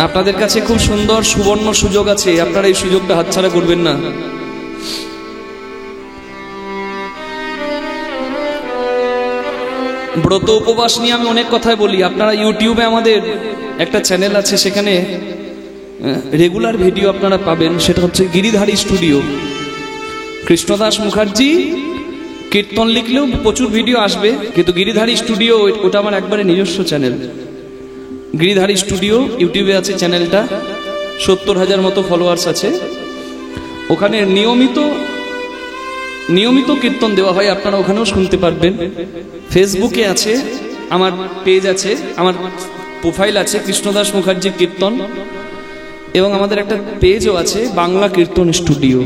আপনাদের কাছে খুব সুন্দর সুবর্ণ সুযোগ আছে, আপনারা এই সুযোগটা হাতছাড়া করবেন না। ব্রত উপবাস নিয়ে আমি অনেক কথাই বলি। আপনারা ইউটিউবে আমাদের একটা চ্যানেল আছে, সেখানে রেগুলার ভিডিও আপনারা পাবেন। সেটা হচ্ছে গিরিধারী স্টুডিও। কৃষ্ণদাস মুখার্জি কীর্তন লিখলেও প্রচুর ভিডিও আসবে, কিন্তু গিরিধারী স্টুডিও ওটা আমার একবারে নিজস্ব চ্যানেল। গিরিধারী স্টুডিও ইউটিউবে আছে চ্যানেলটা, 70,000 মতো ফলোয়ার্স আছে। ওখানে নিয়মিত কীর্তন দেওয়া হয়, আপনারা ওখানেও শুনতে পারবেন। ফেসবুকে আছে, আমার পেজ আছে, আমার প্রোফাইল আছে কৃষ্ণদাস মুখার্জি কীর্তন, এবং আমাদের একটা পেজও আছে বাংলা কীর্তন স্টুডিও।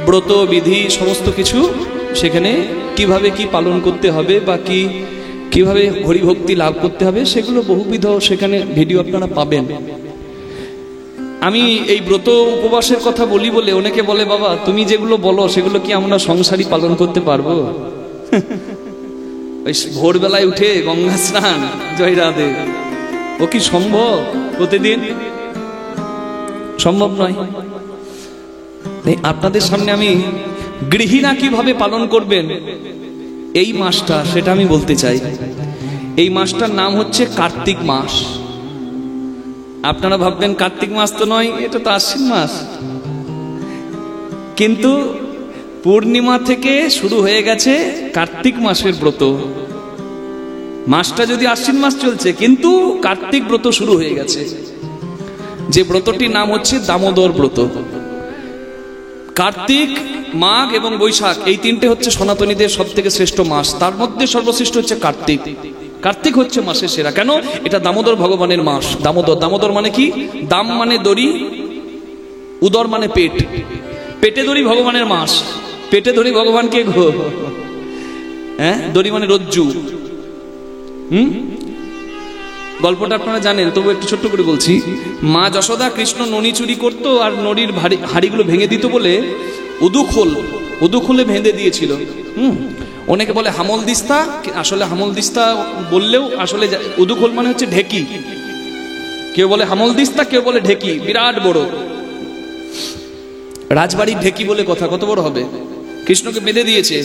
ব্রত বিধি সমস্ত কিছু সেখানে কিভাবে কি পালন করতে হবে বা কিভাবে হরিভক্তি লাভ করতে হবে সেগুলো বহুবিধ সেখানে ভিডিও আপনারা পাবেন। আমি এই ব্রত উপবাসের কথা বলি বলে অনেকে বলে, বাবা তুমি যেগুলো বলো সেগুলো কি আমরা সংসারী পালন করতে পারবো? ওই ভোরবেলায় উঠে গঙ্গা স্নান, জয় রাধে, ও কি সম্ভব প্রতিদিন? সম্ভব নয়। আপনাদের সামনে আমি গৃহিণা কিভাবে পালন করবেন এই মাসটা, সেটা আমি বলতে চাই। এই মাসটার নাম হচ্ছে কার্তিক মাস। আপনারা ভাববেন কার্তিক মাস তো নয়, এটা তো আশ্বিন মাস। কিন্তু পূর্ণিমা থেকে শুরু হয়ে গেছে কার্তিক মাসের ব্রত। মাসটা যদি আশ্বিন মাস চলছে, কিন্তু কার্তিক ব্রত শুরু হয়ে গেছে। যে ব্রতটির নাম হচ্ছে দামোদর ব্রত। কার্তিক, মাঘ এবং বৈশাখ এই তিনটে হচ্ছে সনাতনীদের সব থেকে শ্রেষ্ঠ মাস। তার মধ্যে সর্বশ্রেষ্ঠ হচ্ছে কার্তিক। কার্তিক হচ্ছে মাসের সেরা। কেন? এটা দামোদর ভগবানের মাস। দামোদর মানে কি? দাম মানে দড়ি, উদর মানে পেট, পেটে দড়ি ভগবানের মাস। পেটে দড়ি ভগবানকে গো, হ্যাঁ, দড়ি মানে রজ্জু। গল্পটা আপনারা জানেন, তবু একটু ছোট্ট করে বলছি। মা যশোদা কৃষ্ণ ননি চুরি করতো আর ননির হাড়িগুলো ভেঙে দিত বলে উদুখোলে ভেঙে দিয়েছিল। অনেকে বলে হামল দিস্তা, আসলে হামল দিস্তা বললেও আসলে উদুখোল মানে হচ্ছে ঢেকি। কেউ বলে হামল দিস্তা, কেউ বলে ঢেকি, বিরাট বড় রাজবাড়ির ঢেকি বলে কথা। কত বড় হবে? কৃষ্ণকে বেঁধে দিয়েছে।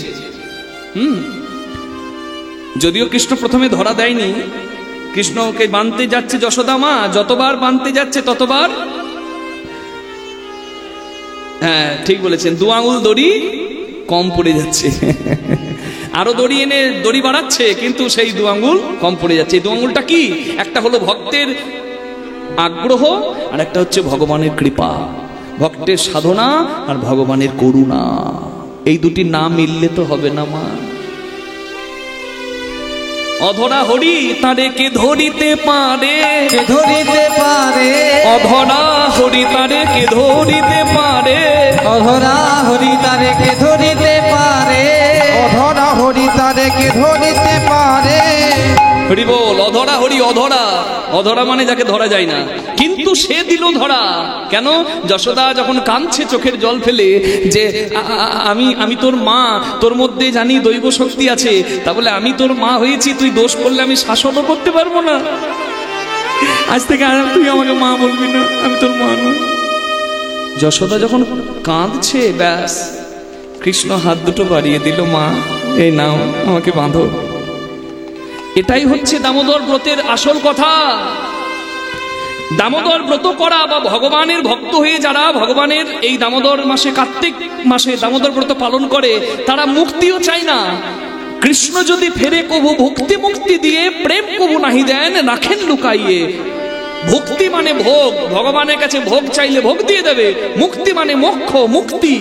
যদিও কৃষ্ণ প্রথমে ধরা দেয়নি, কৃষ্ণকে বাঁধতে যাচ্ছে যশোদা মা, যতবার বাঁধতে যাচ্ছে ততবার, হ্যাঁ ঠিক বলেছেন, 2 আঙুল দড়ি কম পড়ে যাচ্ছে। আরো দড়ি এনে দড়ি বাড়াচ্ছে, কিন্তু সেই 2 আঙুল কম পড়ে যাচ্ছে। এই 2 আঙুলটা কি? একটা হলো ভক্তের আগ্রহ, আর একটা হচ্ছে ভগবানের কৃপা। ভক্তের সাধনা আর ভগবানের করুণা, এই দুটি না মিললে তো হবে না মা। অধরা হরি তারে কে ধরিতে পারে, কে ধরিতে পারে, অধরা হরি তারে কে ধরিতে পারে, অধরা হরি তারে কে ধরিতে পারে, অধরা হরি তারে কে ধরিতে পারে। হরি বল। অধরা হরি, অধরা মানে যাকে ধরা যায় না, কিন্তু সে দিল ধরা। কেন? যশোদা যখন কাঁদছে চোখের জল ফেলে যে আমি তোর মা, তোর মধ্যে জানি দৈব শক্তি আছে, তা বলে আমি তোর মা হয়েছি, তুই দোষ করলে আমি শাসনও করতে পারবো না। আজ থেকে আর তুই আমাকে মা বলবি না, আমি তোর মা নই। যশোদা যখন কাঁদছে, ব্যাস কৃষ্ণ হাত দুটো বাড়িয়ে দিল, মা এই নাও, আমাকে বাঁধো। এটাই হচ্ছে দামোদর ব্রতের আসল কথা। দামোদর ব্রত করা বা ভগবানের ভক্ত হয়ে যারা ভগবানের এই দামোদর মাসে, কার্তিক মাসে দামোদর ব্রত পালন করে, তারা মুক্তিও চায় না। কৃষ্ণ যদি ফেরে কবু ভক্তি মুক্তি দিয়ে, প্রেম কবু নাহি দেন রাখেন লুকাইয়ে। ভক্তি মানে ভোগ, ভগবানের কাছে ভোগ চাইলে ভোগ দিয়ে দেবে। মুক্তি মানে মোক্ষ, মুক্তি,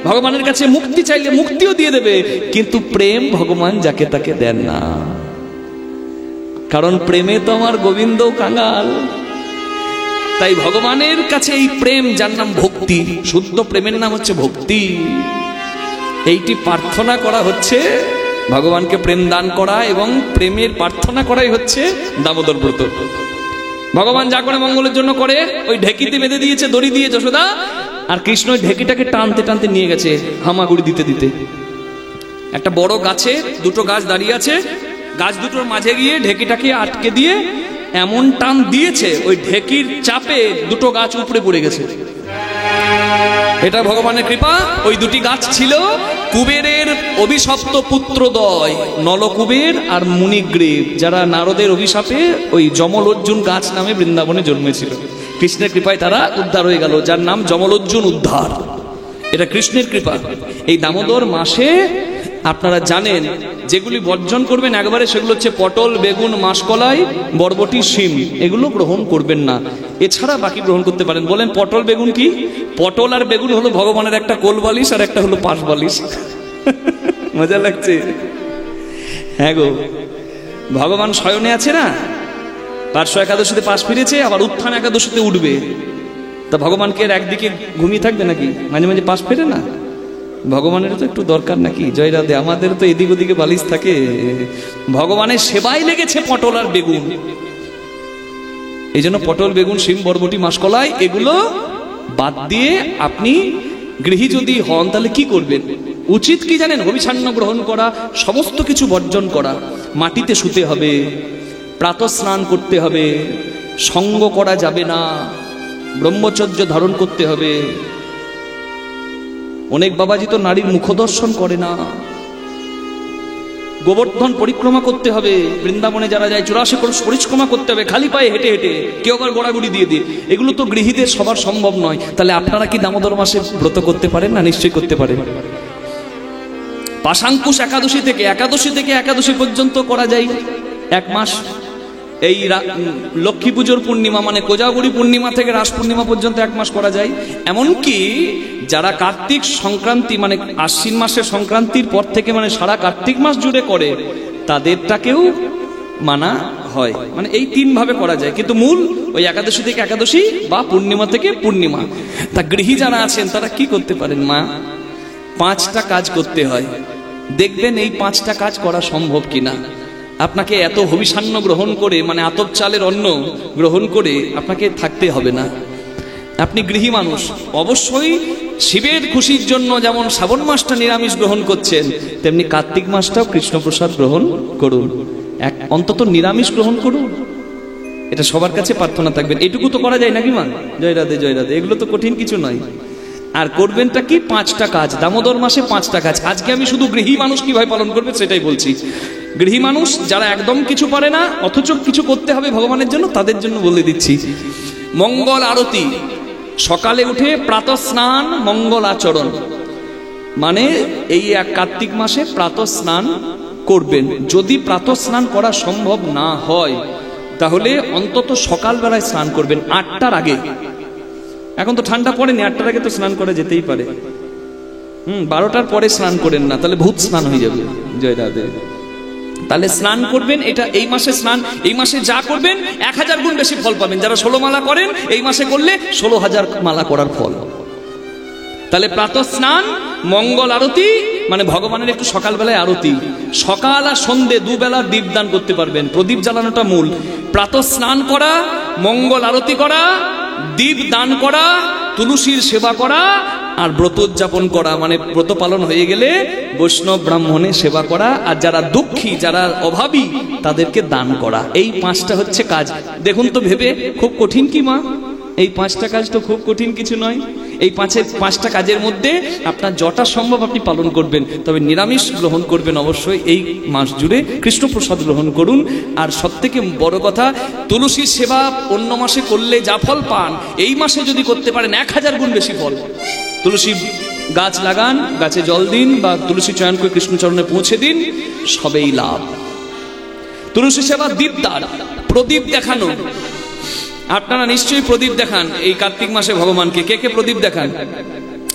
ভগবানের কাছে মুক্তি চাইলে মুক্তিও দিয়ে দেবে। কিন্তু প্রেম ভগবান যাকে তাকে দেন না, কারণ প্রেমে তো আমার গোবিন্দ কাঙাল। তাই ভগবানের কাছে এই প্রেম, যার নাম ভক্তি, শুদ্ধ প্রেমের নাম হচ্ছে ভক্তি, এইটি প্রার্থনা করা হচ্ছে, ভগবানকে প্রেম দান করা এবং প্রেমের প্রার্থনা করাই হচ্ছে দামোদর ব্রত। ভগবান যা করে মঙ্গলের জন্য করে। ওই ঢেকিতে বেঁধে দিয়েছে দড়ি দিয়ে যশোদা, আর কৃষ্ণ ওই ঢেকিটাকে টানতে টানতে নিয়ে গেছে হামাগুড়ি দিতে দিতে। একটা বড় গাছে 2টো গাছ দাঁড়িয়ে আছে, গাছ দুটোর মাঝে গিয়ে ঢেকিটাকে আটকে দিয়ে এমন টান দিয়েছে, ওই ঢেকির চাপে দুটো গাছ উপরে পড়ে গেছে। এটা ভগবানের কৃপা। ওই দুটি গাছ ছিল কুবেরের অভিশপ্ত পুত্রদ্বয়, নলকুবের আর মুনিগ্রীব, যারা নারদের অভিশাপে ওই যমলোজ্জুন গাছ নামে বৃন্দাবনে জন্মেছিল। কৃষ্ণের কৃপায় তারা উদ্ধার হয়ে গেল, যার নাম যমলোজ্জুন উদ্ধার। এটা কৃষ্ণের কৃপা। এই দামোদর মাসে আপনারা জানেন যেগুলি বর্জন করবেন একবারে, সেগুলো হচ্ছে পটল, বেগুন, মাসকলাই, বরবটি, শিম, এগুলো গ্রহণ করবেন না। এছাড়া বাকি গ্রহণ করতে পারেন। বলেন পটল বেগুন কি? পটল আর বেগুন হলো ভগবানের একটা কোল বালিশ আর একটা হলো পাশ বালিশ। মজা লাগছে? হ্যাঁ গো, ভগবান শয়নে আছে না, পার্শ্ব একাদশীতে পাশ ফিরেছে, আবার উত্থান একাদশীতে উঠবে। তা ভগবানকে একদিকে ঘুমিয়ে থাকবে নাকি? মাঝে মাঝে পাশ ফেরে না। ভগবানের তো একটু দরকার নাকি? জয় রাধে। আমাদের তো এদিক ওদিকে বালিশ থাকে। ভগবানের সেবায় লেগেছে পটল আর বেগুন। এই জন্য পটল, বেগুন, শিম, বরবটি, মাসকলাই এগুলো বাদ দিয়ে আপনি গৃহী যদি হন তাহলে কি করবেন? উচিত কি জানেন? হবিষান্ন গ্রহণ করা, সমস্ত কিছু বর্জন করা। মাটিতে শুতে হবে, প্রাতঃ স্নান করতে হবে, সঙ্গ করা যাবে না, ব্রহ্মচর্য ধারণ করতে হবে। অনেক বাবাজি তো নারীর মুখদর্শন করে না। গোবর্ধন পরিক্রমা করতে হবে, বৃন্দাবনে যারা যায় 84 কোষ পরিক্রমা করতে হবে খালি পায়ে হেঁটে হেঁটে, কেউ আবার গোড়াগুড়ি দিয়ে দিয়ে। এগুলো তো গৃহীদের সবার সম্ভব নয়। তাহলে আপনারা কি দামোদর মাসে ব্রত করতে পারেন না? নিশ্চয়ই করতে পারেন। পাশাঙ্কুশ একাদশী থেকে একাদশী পর্যন্ত করা যায় 1 মাস। এই লক্ষ্মী পুজোর পূর্ণিমা মানে কোজাগরী পূর্ণিমা থেকে রাস পূর্ণিমা পর্যন্ত 1 মাস করা যায়। এমনকি যারা কার্তিক সংক্রান্তি মানে আশ্বিন মাসের সংক্রান্তির পর থেকে মানে সারা কার্তিক মাস জুড়ে করে, তাদেরটাকেও মানা হয়। মানে এই 3 ভাবে করা যায়, কিন্তু মূল ওই একাদশী থেকে একাদশী বা পূর্ণিমা থেকে পূর্ণিমা। তা গৃহী যারা আছেন তারা কি করতে পারেন? মা 5টা কাজ করতে হয়। দেখবেন এই 5টা কাজ করা সম্ভব কিনা। আপনাকে এত হবিষান্ন গ্রহণ করে মানে আতপ চালের অন্ন গ্রহণ করে আপনাকে থাকতে হবে না। আপনি গৃহী মানুষ, অবশ্যই শিবের খুশির জন্য যেমন শ্রাবণ মাসটা নিরামিষ গ্রহণ করছেন, তেমনি কার্তিক মাসটাও কৃষ্ণপ্রসাদ গ্রহণ করুন। অন্তত নিরামিষ গ্রহণ করুন, এটা সবার কাছে প্রার্থনা থাকবেন। এটুকু তো করা যায় নাকি মা? জয় রাধে, জয় রাধে। এগুলো তো কঠিন কিছু নয়। আর করবেনটা কি? 5টা কাজ। দামোদর মাসে 5টা কাজ। আজকে আমি শুধু গৃহী মানুষ কিভাবে পালন করবে সেটাই বলছি। গৃহী মানুষ যারা একদম কিছু পারে না অথচ কিছু করতে হবে ভগবানের জন্য, তাদের জন্য বলে দিচ্ছি। মঙ্গল আরতি, সকালে উঠে প্রাতঃ স্নান, মঙ্গল আচরণ। মানে এই কার্তিক মাসে প্রাতঃ স্নান করবেন। যদি প্রাতঃ স্নান করা সম্ভব না হয় তাহলে অন্তত সকালবেলায় স্নান করবেন 8টার আগে। এখন তো ঠান্ডা পড়েনি, 8টার আগে তো স্নান করা যেতেই পারে। 12টার পরে স্নান করেন না, তাহলে ভূত স্নান হয়ে যাবে। জয় রাধে। তাহলে স্নান করবেন, এটা এই মাসে স্নান। এই মাসে যা করবেন 1000 গুণ বেশি ফল পাবেন। যারা 16 মালা করেন এই মাসে করলে 16,000 মালা করার ফল। তাহলে প্রাতঃ স্নান, মঙ্গল আরতি মানে ভগবানের একটু সকালবেলায় আরতি। সকাল আর সন্ধে 2 বেলা দীপদান করতে পারবেন। প্রদীপ জ্বালানোটা মূল। প্রাতঃ স্নান করা, মঙ্গল আরতি করা, দীপ দান করা, তুলসীর সেবা করা আর ব্রত উদযাপন করা। মানে ব্রত পালন হয়ে গেলে বৈষ্ণব ব্রাহ্মণের সেবা করা, আর যারা দুঃখী, যারা অভাবী তাদেরকে দান করা। এই 5টা হচ্ছে কাজ। দেখুন তো ভেবে, খুব কঠিন কি মা? এই 5টা কাজ তো খুব কঠিন কিছু নয়। এই 5টা কাজের মধ্যে আপনার যটা সম্ভব আপনি পালন করবেন, তবে নিরামিষ গ্রহণ করবেন অবশ্যই। এই মাস জুড়ে কৃষ্ণপ্রসাদ গ্রহণ করুন। আর সবথেকে বড় কথা, তুলসীর সেবা অন্য মাসে করলে যা ফল পান এই মাসে যদি করতে পারেন 1000 গুণ বেশি ফল। তুলসী গাছ লাগান, গাছে জল দিন বা তুলসী চয়ন করে কৃষ্ণচরণে পৌঁছে দিন, সবেই লাভ। তুলসী সেবা, দীপদান, প্রদীপ দেখানো। আপনারা নিশ্চয়ই প্রদীপ দেখান এই কার্তিক মাসে ভগবানকে। কে কে প্রদীপ দেখান?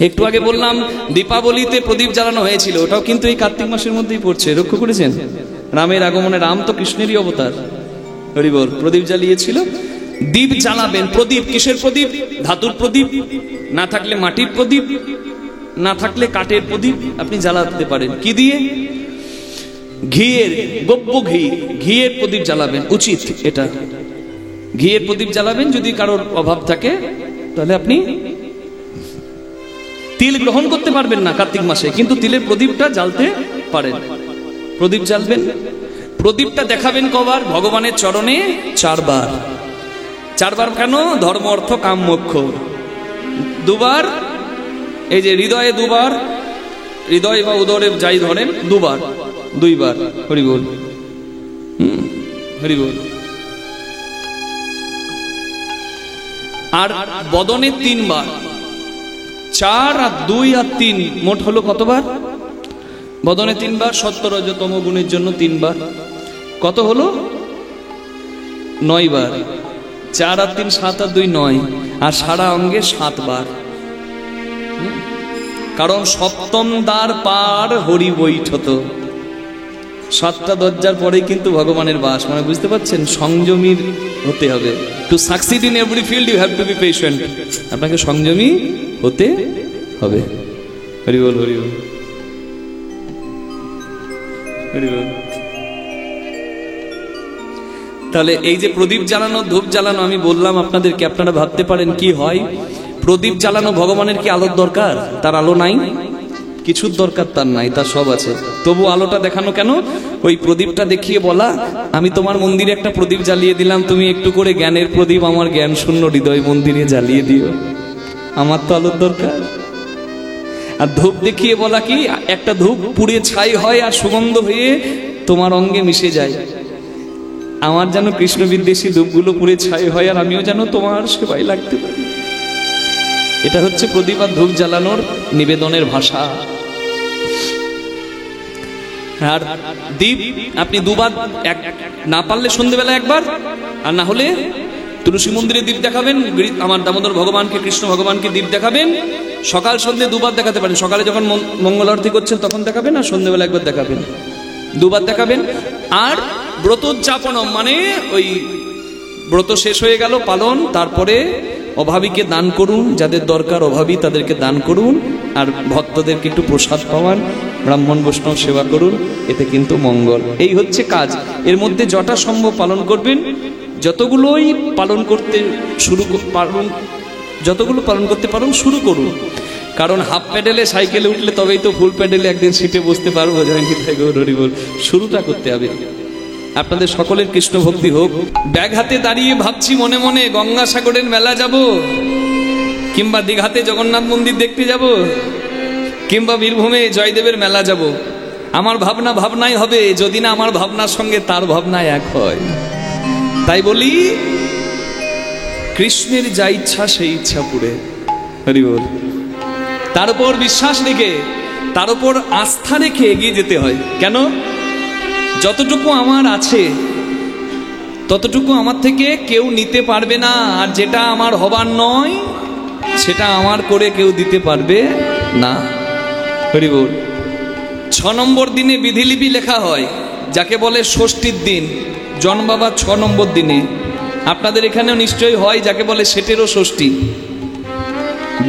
একটু আগে বললাম দীপাবলিতে প্রদীপ জ্বালানো হয়েছিল, ওটাও কিন্তু এই কার্তিক মাসের মধ্যেই পড়ছে। লক্ষ্য করেছেন? রামের আগমনে, রাম তো কৃষ্ণেরই অবতার। হরি বল। প্রদীপ জ্বালিয়েছিল। দীপ জ্বালাবেন। প্রদীপ কিসের প্রদীপ? ধাতুর প্রদীপ, না থাকলে মাটির প্রদীপ, না থাকলে কাঠের প্রদীপ আপনি জ্বালাতে পারেন। কি দিয়ে? ঘিয়ের, গব্য ঘিয়ের প্রদীপ জ্বালাবেন, উচিত এটা। ঘিয়ের প্রদীপ জ্বালাবেন। যদি কারোর অভাব থাকে তাহলে আপনি তিল গ্রহণ করতে পারবেন না কার্তিক মাসে, কিন্তু তিলের প্রদীপটা জ্বালতে পারেন। প্রদীপ জ্বালবেন। প্রদীপটা দেখাবেন কবার? ভগবানের চরণে 4 বার। 4 বার কেন? ধর্ম অর্থ কাম মোক্ষ। 2 বার এই যে হৃদয়ে, 2 বার হৃদয় বা উদরে যাই ধরেন, 2 বার, 2 বার। হরি বল, হরি বল। আর বদনে 3 বার। 4 আর 2 আর 3 মোট হলো কতবার? বদনে 3 বার, সত্য রজ তম গুণের জন্য 3 বার, কত হলো? 9 বার। 4 আর 3 7 আর 2 9, আর সারা অঙ্গে 7 বার। কারণ সপ্তম দ্বার পার হরি বৈঠত। 7টা দরজার পরে কিন্তু ভগবানের বাস। মানে বুঝতে পারছেন, সংযমী হতে হবে। To succeed in every field you have to be patient. আপনাকে সংযমী হতে হবে। হরি বল, হরি বল, হরি বল। তাহলে এই যে প্রদীপ জ্বালানো, ধূপ জ্বালানো, আমি বললাম আপনাদেরকে, আপনারা ভাবতে পারেন কি হয়? প্রদীপ জ্বালানো ভগবানের কি আলোর দরকার? তার আলো নাই? কিছুর দরকার তার নাই, তার সব আছে। তবু আলোটা দেখানো কেন? ওই প্রদীপটা দেখিয়ে বলা, আমি তোমার মন্দিরে একটা প্রদীপ জ্বালিয়ে দিলাম, তুমি একটু করে জ্ঞানের প্রদীপ আমার জ্ঞান শূন্য হৃদয় মন্দিরে জ্বালিয়ে দিও, আমার তো আলোর দরকার। আর ধূপ দেখিয়ে বলা কি, একটা ধূপ পুড়ে ছাই হয় আর সুগন্ধ হয়ে তোমার অঙ্গে মিশে যায়। আমার যেন কৃষ্ণ বিদ্বেষী ধূপগুলো পুড়ে ছাই হয়, আর আমিও যেন তোমার সেবায় লাগতে পারি। এটা হচ্ছে প্রদীপ আর ধূপ জ্বালানোর নিবেদনের ভাষা। আর দীপ আপনি 2 বার, না পারলে সন্ধ্যেবেলা 1 বার, আর না হলে তুলসী মন্দিরে দীপ দেখাবেন। আমার দামোদর ভগবানকে, কৃষ্ণ ভগবানকে দীপ দেখাবেন। সকাল সন্ধ্যে 2 বার দেখাতে পারেন। সকালে যখন মঙ্গল আরতি করছেন তখন দেখাবেন, আর সন্ধ্যেবেলা 1 বার দেখাবেন, 2 বার দেখাবেন। আর ব্রতোজ্জাপনম মানে ওই ব্রত শেষ হয়ে গেল পালন, তারপরে অভাবীকে দান করুন, যাদের দরকার অভাবী তাদেরকে দান করুন, আর ভক্তদেরকে একটু প্রসাদ পাওয়ান, ব্রাহ্মণ বৈষ্ণব সেবা করুন, এতে কিন্তু মঙ্গল। এই হচ্ছে কাজ। এর মধ্যে যটা সম্ভব পালন করবেন, যতগুলোই পালন করতে যতগুলো পালন করতে পারুন শুরু করুন। কারণ হাফ প্যাডেলে সাইকেলে উঠলে তবেই তো ফুল প্যাডেলে একদিন সিটে বসতে পারবো। শুরুটা করতে হবে। আপনাদের সকলের কৃষ্ণ ভক্তি হোক। ব্যাগ হাতে দাঁড়িয়ে ভাবছি মনে মনে, গঙ্গাসাগরের মেলা যাব, কিংবা দীঘাতে জগন্নাথ মন্দির দেখতে যাব, কিংবা বীরভূমে জয়দেবের মেলা যাব। আমার ভাবনা ভাবনাই হবে, যদি না আমার ভাবনার সঙ্গে তার ভাবনা এক হয়। তাই বলি, কৃষ্ণের যা ইচ্ছা সেই ইচ্ছা পুরে। হরি বল। তার উপর বিশ্বাস রেখে, তার উপর আস্থা রেখে এগিয়ে যেতে হয়। কেন? যতটুকু আমার আছে ততটুকু আমার থেকে কেউ নিতে পারবে না, আর যেটা আমার হবার নয় সেটা আমার করে কেউ দিতে পারবে না। হরি বল। 6 নম্বর দিনে বিধিলিপি লেখা হয়, যাকে বলে ষষ্ঠীর দিন, জন্মাবার 6 নম্বর দিনে। আপনাদের এখানেও নিশ্চয়ই হয়, যাকে বলে সেটেরও ষষ্ঠী।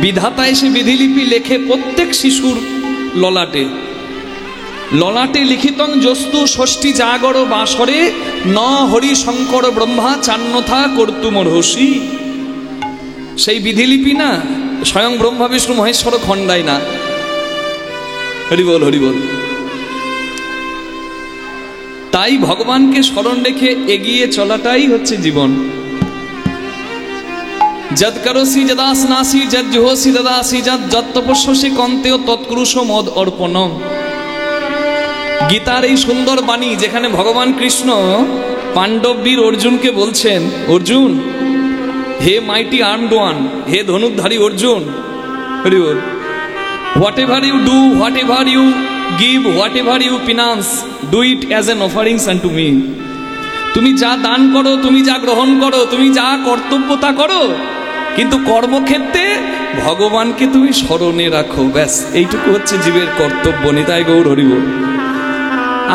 বিধাতা এসে বিধিলিপি লেখে প্রত্যেক শিশুর ললাটে। ললাটে লিখিতং যস্তু ষষ্ঠী জাগর বাসরে ন হরি শঙ্কর ব্রহ্মা চান্নথা কর্তুমর্হসী। সেই বিধিলিপি না স্বয়ং ব্রহ্মা বিষ্ণু মহেশ্বর খণ্ডায় না। হরি বল, হরি বল। তাই ভগবানকে স্মরণ রেখে এগিয়ে চলাটাই হচ্ছে জীবন। যদ করসি যদাসনাসি যদ জুহসি দদাসি যদ তপস্যসি কন্তেয় তৎকুরুষ মদ অর্পণম। গীতার এই সুন্দর বাণী, যেখানে ভগবান কৃষ্ণ পাণ্ডব বীর অর্জুনকে বলছেন, অর্জুন, হে মাইটি আর্মড ওয়ান, হে ধনুর্ধারী অর্জুন, হরি বল, whatever you do, whatever you give, whatever you penance, do it as an offerings unto me. তুমি যা দান করো, তুমি যা গ্রহণ করো, তুমি যা কর্তব্য তা করো, কিন্তু কর্মক্ষেত্রে ভগবানকে তুমি স্মরণে রাখো। ব্যাস, এইটুকু হচ্ছে জীবের কর্তব্য। নিতাই গৌর হরি বল।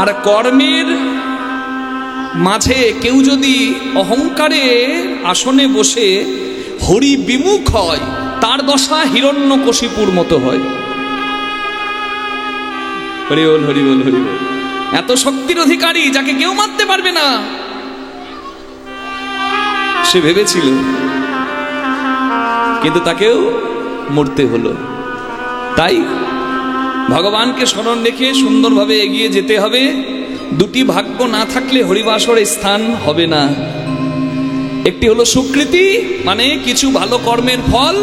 আর কর্মের মাঝে কেউ যদি অহংকারে আসনে বসে হরি বিমুখ হয়, তার দশা হিরণ্যকশিপুর মতো হয়। হরি বল, হরি বল, হরি বল। এত শক্তির অধিকারী, যাকে কেউ মারতে পারবে না, সে ভেবেছিল, কিন্তু তাকেও মরতে হলো। তাই ভগবানকে স্মরণ রেখে সুন্দরভাবে এগিয়ে যেতে হবে। দুটি ভাগ্য না থাকলে হরিবাসরে স্থান হবে না। একটি হলো সুকৃতি, মানে কিছু ভালো কর্মের ফল,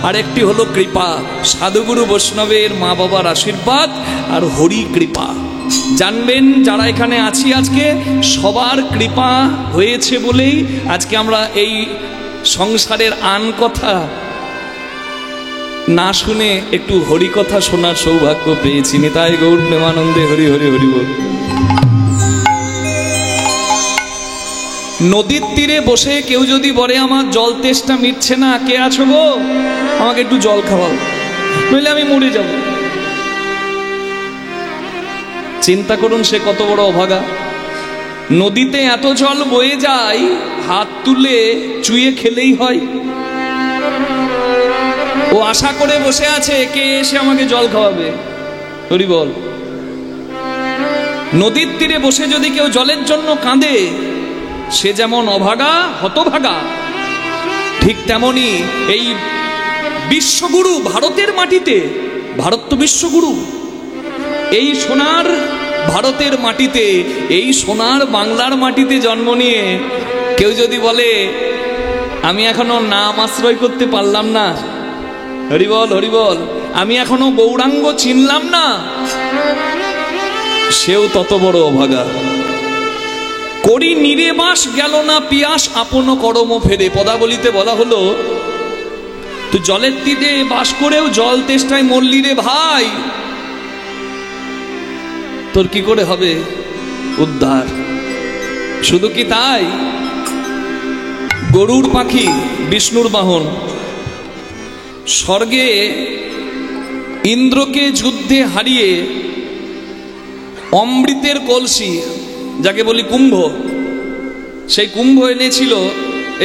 আর একটি হলো কৃপা, সাধুগুরু বৈষ্ণবের মা বাবার আশীর্বাদ আর হরি কৃপা। জানবেন যারা এখানে আছি আজকে, সবার কৃপা হয়েছে বলেই আজকে আমরা এই সংসারের আন কথা না শুনে একটু হরি কথা শোনার সৌভাগ্য পেয়েছি। নিতাই গৌর প্রেমানন্দে হরি হরি হরি বল। নদীর তীরে বসে কেউ যদি বলে আমার জল তেষ্টা মিটছে না, কে আছো গো, আমাকে একটু জল খাওয়াও, নইলে আমি মরে যাব। চিন্তা করুন সে কত বড় অভাগা। নদীতে এত জল বয়ে যায়, হাত তুলে চুইয়ে খেলেই হয়। ও আশা করে বসে আছে কে এসে আমাকে জল খাওয়াবে। হরি বল। নদীর তীরে বসে যদি কেউ জলের জন্য কাঁদে, সে যেমন অভাগা হতভাগা, ঠিক তেমনি এই বিশ্বগুরু ভারতের মাটিতে, ভারত তো বিশ্বগুরু, এই সোনার ভারতের মাটিতে, এই সোনার বাংলার মাটিতে জন্ম নিয়ে কেউ যদি বলে আমি এখনো নাম আশ্রয় করতে পারলাম না, হরিবল হরিবল, আমি এখনো গৌরাঙ্গ চিনলাম না, সেও তত বড় অভাগা। করি নিরেবাস গেল না পিয়াস আপন করম ফেরে। পদাবলিতে বলা হলো তুই জলের তীরে বাস করেও জল তেষ্টায় মরলি রে ভাই, তোর কি করে হবে উদ্ধার? শুধু কি তাই, গরুর পাখি বিষ্ণুর বাহন, স্বর্গে ইন্দ্রকে যুদ্ধে হারিয়ে অমৃতের কলসি, যাকে বলি কুম্ভ, সেই কুম্ভ এনেছিল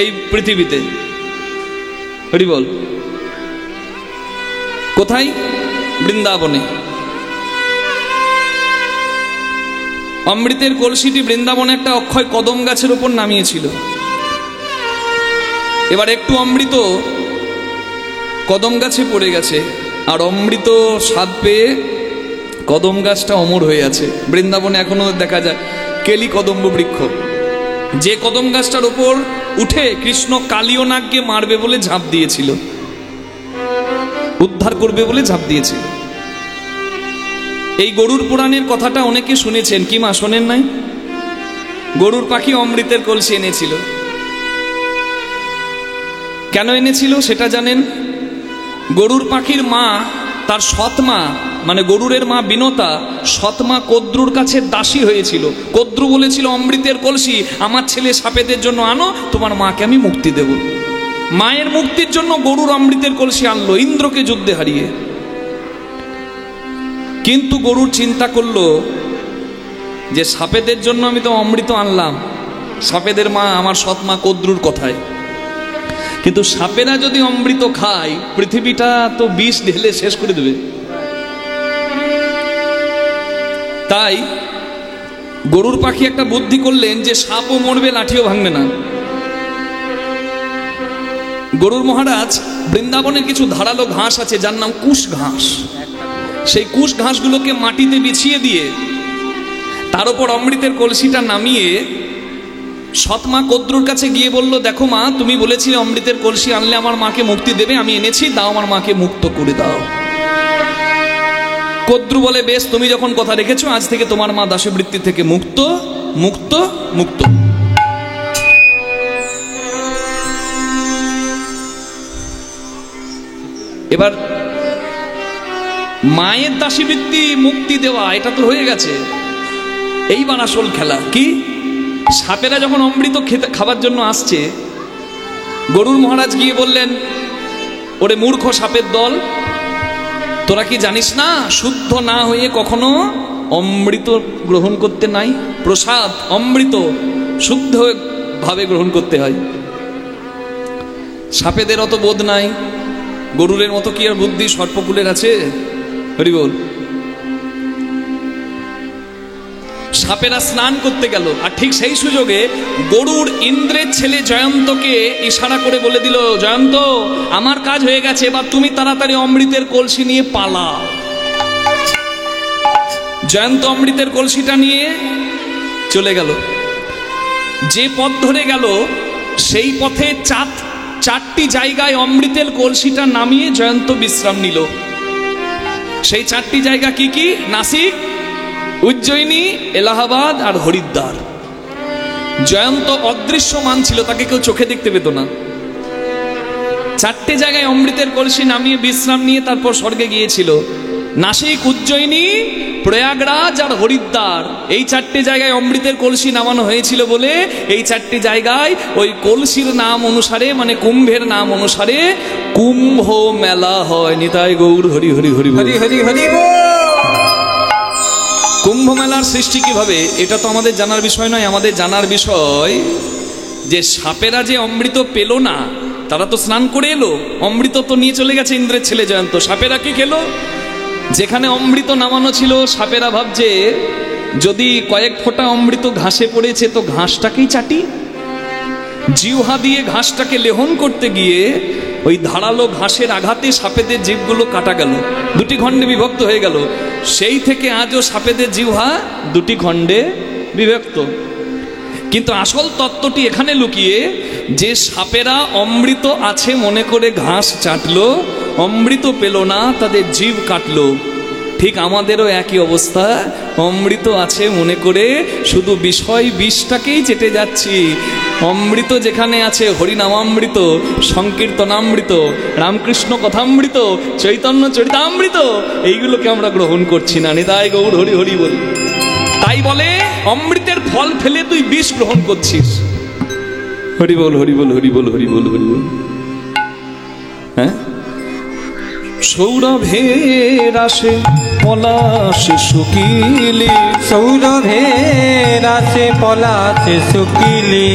এই পৃথিবীতে। হরি বল। কোথায়? বৃন্দাবনে। অমৃতের কলসিটি বৃন্দাবনে একটা অক্ষয় কদম গাছের উপর নামিয়েছিল। এবার একটু অমৃত কদম গাছে পড়ে গেছে, আর অমৃত স্বাদ পেয়ে কদম গাছটা অমর হয়ে আছে। বৃন্দাবনে এখনো দেখা যায় কেলি কদম্ব বৃক্ষ, যে কদম গাছটার উপর উঠে কৃষ্ণ কালীয় নাগকে মারবে বলে ঝাঁপ দিয়েছিল, উদ্ধার করবে বলে ঝাঁপ দিয়েছিল। এই গরুর পুরাণের কথাটা অনেকে শুনেছেন, কি মা শোনেন নাই? গরুর পাখি অমৃতের কলসি এনেছিল। কেন এনেছিল সেটা জানেন? গরুর পাখির মা, তার সৎ মা, মানে গরুরের মা বিনতা, সৎমা কদ্রুর কাছে দাসী হয়েছিল। কদ্রু বলেছিল অমৃতের কলসি আমার ছেলে সাপেদের জন্য আনো, তোমার মাকে আমি মুক্তি দেব। মায়ের মুক্তির জন্য গরুর অমৃতের কলসি আনলো ইন্দ্রকে যুদ্ধে হারিয়ে। কিন্তু গরুর চিন্তা করলো যে সাপেদের জন্য আমি তো অমৃত আনলাম, সাপেদের মা আমার সৎ মা কদ্রুর কথায়, কিন্তু সাপেরা যদি অমৃত খায় পৃথিবীটা তো বিষ ঢেলে শেষ করে দেবে। তাই গরুর পাখি একটা বুদ্ধি করলেন যে সাপও মরবে লাঠিও ভাঙবে না। গরুর মহারাজ বৃন্দাবনের কিছু ধারালো ঘাস আছে যার নাম কুশ ঘাস, সেই কুশ ঘাসগুলোকে মাটিতে বিছিয়ে দিয়ে তার উপর অমৃতের কলসিটা নামিয়ে সৎমা কদ্রুর কাছে গিয়ে বলল, দেখো মা, তুমি বলেছিলে অমৃতের কলসি আনলে আমার মাকে মুক্তি দেবে, আমি এনেছি, দাও আমার মাকে মুক্ত করে দাও। কদ্রু বলে, বেশ, তুমি যখন কথা রেখেছো, আজ থেকে তোমার মা দাসবৃত্তি থেকে মুক্ত মুক্ত মুক্ত। এবার মায়ের দাসবৃত্তি মুক্তি দেওয়া এটা তো হয়ে গেছে, এইবার আসল খেলা কি? সাপেরা যখন অমৃত খাবার জন্য আসছে, গরুর মহারাজ গিয়ে বললেন, ওরে মূর্খ সাপের দল, তোরা কি জানিস না শুদ্ধ না হয়ে কখনো অমৃত গ্রহণ করতে নাই? প্রসাদ অমৃত শুদ্ধ ভাবে গ্রহণ করতে হয়। সাপেদের অত বোধ নাই, গরুরের মতো কি আর বুদ্ধি সর্পকুলের আছে? হরি বল। সাপেরা স্নান করতে গেল, আর ঠিক সেই সুযোগে গরুর ইন্দ্রের ছেলে জয়ন্তকে ইশারা করে বলে দিল, জয়ন্ত, আমার কাজ হয়ে গেছে, এবার তুমি তাড়াতাড়ি অমৃতের কলসি নিয়ে পালাও। জয়ন্ত অমৃতের কলসিটা নিয়ে চলে গেল। যে পথ ধরে গেল সেই পথে চারটি জায়গায় অমৃতের কলসিটা নামিয়ে জয়ন্ত বিশ্রাম নিল। সেই চারটি জায়গা কি কি? নাসিক, উজ্জয়িনী, এলাহাবাদ আর হরিদ্বার। জয়ন্ত অদৃশ্যমান ছিল, তাকে কেউ চোখে দেখতে পেত না। চারটে জায়গায় অমৃতের কলসি নামিয়ে বিশ্রাম নিয়ে তারপর স্বর্গে গিয়েছিল। নাসিক, উজ্জয়িনী, প্রয়াগরাজ আর হরিদ্বার, এই চারটে জায়গায় অমৃতের কলসি নামানো হয়েছিল বলে এই চারটি জায়গায় ওই কলসির নাম অনুসারে, মানে কুম্ভের নাম অনুসারে কুম্ভ মেলা হয়। নিতাই গৌর হরি হরি হরি হরি হরি হরি। কুম্ভ মেলার সৃষ্টি কিভাবে, এটা তো আমাদের জানার বিষয় নয়। আমাদের জানার বিষয় যে সাপেরা যে অমৃত পেল না, তারা তো স্নান করে এলো, অমৃত তো নিয়ে চলে গেছে ইন্দ্রের ছেলে জয়ন্ত। সাপেরা কি খেলো? যেখানে অমৃত নামানো ছিল সাপেরা ভাবছে যদি কয়েক ফোঁটা অমৃত ঘাসে পড়েছে তো ঘাসটাকেই চাটি। জিহ্বা দিয়ে ঘাসটাকে লেহন করতে গিয়ে ওই ধারালো ঘাসের আঘাতে সাপেদের জিভগুলো কাটা গেল, দুটি খণ্ডে বিভক্ত হয়ে গেল। সেই থেকে আজও সাপেদের জিহ্বা দুটি খণ্ডে বিভক্ত। কিন্তু আসল তত্ত্বটি এখানে লুকিয়ে যে সাপেরা অমৃত আছে মনে করে ঘাস চাটলো, অমৃত পেল না, তাদের জিভ কাটলো। ঠিক আমাদেরও একই অবস্থা, অমৃত আছে মনে করে শুধু বিষয় বিষটাকেই চেটে যাচ্ছি। অমৃত যেখানে আছে হরিনামামৃত, সংকীর্তনামৃত, রামকৃষ্ণ কথামৃত, চৈতন্য চরিতামৃত, এইগুলোকে আমরা গ্রহণ করছি না। নিতাই গৌর হরি হরি বল। তাই বলে অমৃতের ফল ফেলে তুই বিষ গ্রহণ করছিস। হরি বল হরি বল হরি বল হরি বল হরি বল। হ্যাঁ, সৌরভের আসে পলাশে শুকিলে, সৌরভের আসে পলাশে শুকিলে,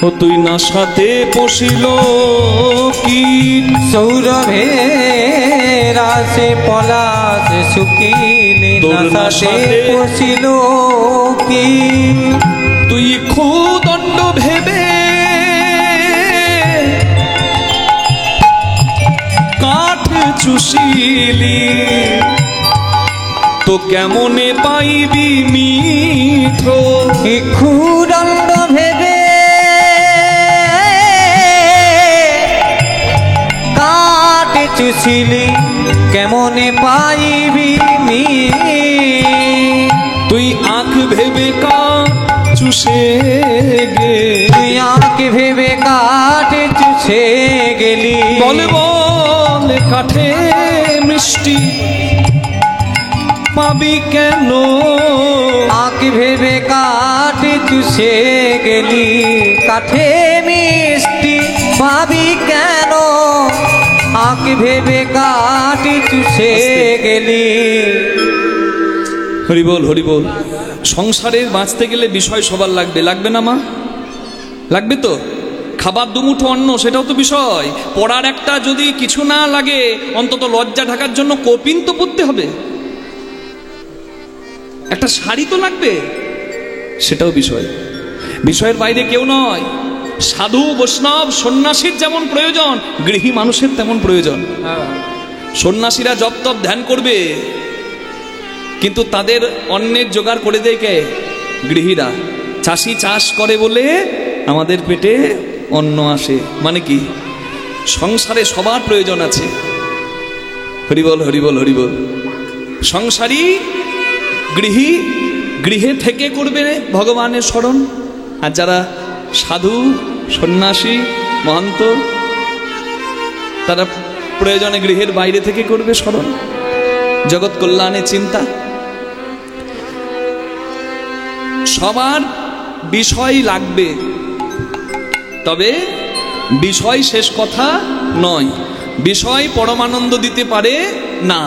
ও তুই না সাথে পশিল কি? সৌরভের আসে পলাশে শুকিলে, না সাথে পশিল কি? তুই ক্ষুদণ্ড ভেবে কাঠ চুষিলি, তো কেমনে পাইবি মিঠ? ক্ষুদণ্ড ভেবে কাঠ চুষিলি, কেমনে পাইবি মিঠ? তুই আঁখ ভেবে কাঠ চুষে গে, তুই আঁখ ভেবে কাঠ চুষে গেলি। বলে বলে কাঠে মিষ্টি পাবি কেন? আঁখ ভেবে কাঠ চুষে গেলি, কাঠে মিষ্টি পাবি কেন? আঁখ ভেবে কাঠ চুষে গেলি। হরি বল হরি বল। সংসারে বাঁচতে গেলে বিষয় সবার লাগবে, লাগবে না মা? লাগবে তো। খাবার দুমুঠো অন্ন, সেটাও তো বিষয়। পড়ার একটা যদি কিছু না লাগে অন্তত লজ্জা ঢাকার জন্য কপিন তো পরতে হবে, একটা শাড়ি তো লাগবে, সেটাও বিষয়। বিষয়ের বাইরে কেউ নয়। সাধু বৈষ্ণব সন্ন্যাসীর যেমন প্রয়োজন, গৃহী মানুষের তেমন প্রয়োজন। সন্ন্যাসীরা জপ তপ ধ্যান করবে, কিন্তু তাদের অন্নের জোগাড় করে দেয় কে? গৃহীরা। চাষি চাষ করে বলে আমাদের পেটে অন্ন আসে। মানে কি? সংসারে সবার প্রয়োজন আছে। হরিবল হরিবল হরিবল। সংসারী গৃহী গৃহে থেকে করবে ভগবানের স্মরণ, আর যারা সাধু সন্ন্যাসী মহন্ত তারা প্রয়োজনে গৃহের বাইরে থেকে করবে স্মরণ, জগৎ কল্যাণের চিন্তা। সবার বিষয় লাগবে, তবে বিষয় শেষ কথা নয়। বিষয় পরমানন্দ দিতে পারে না।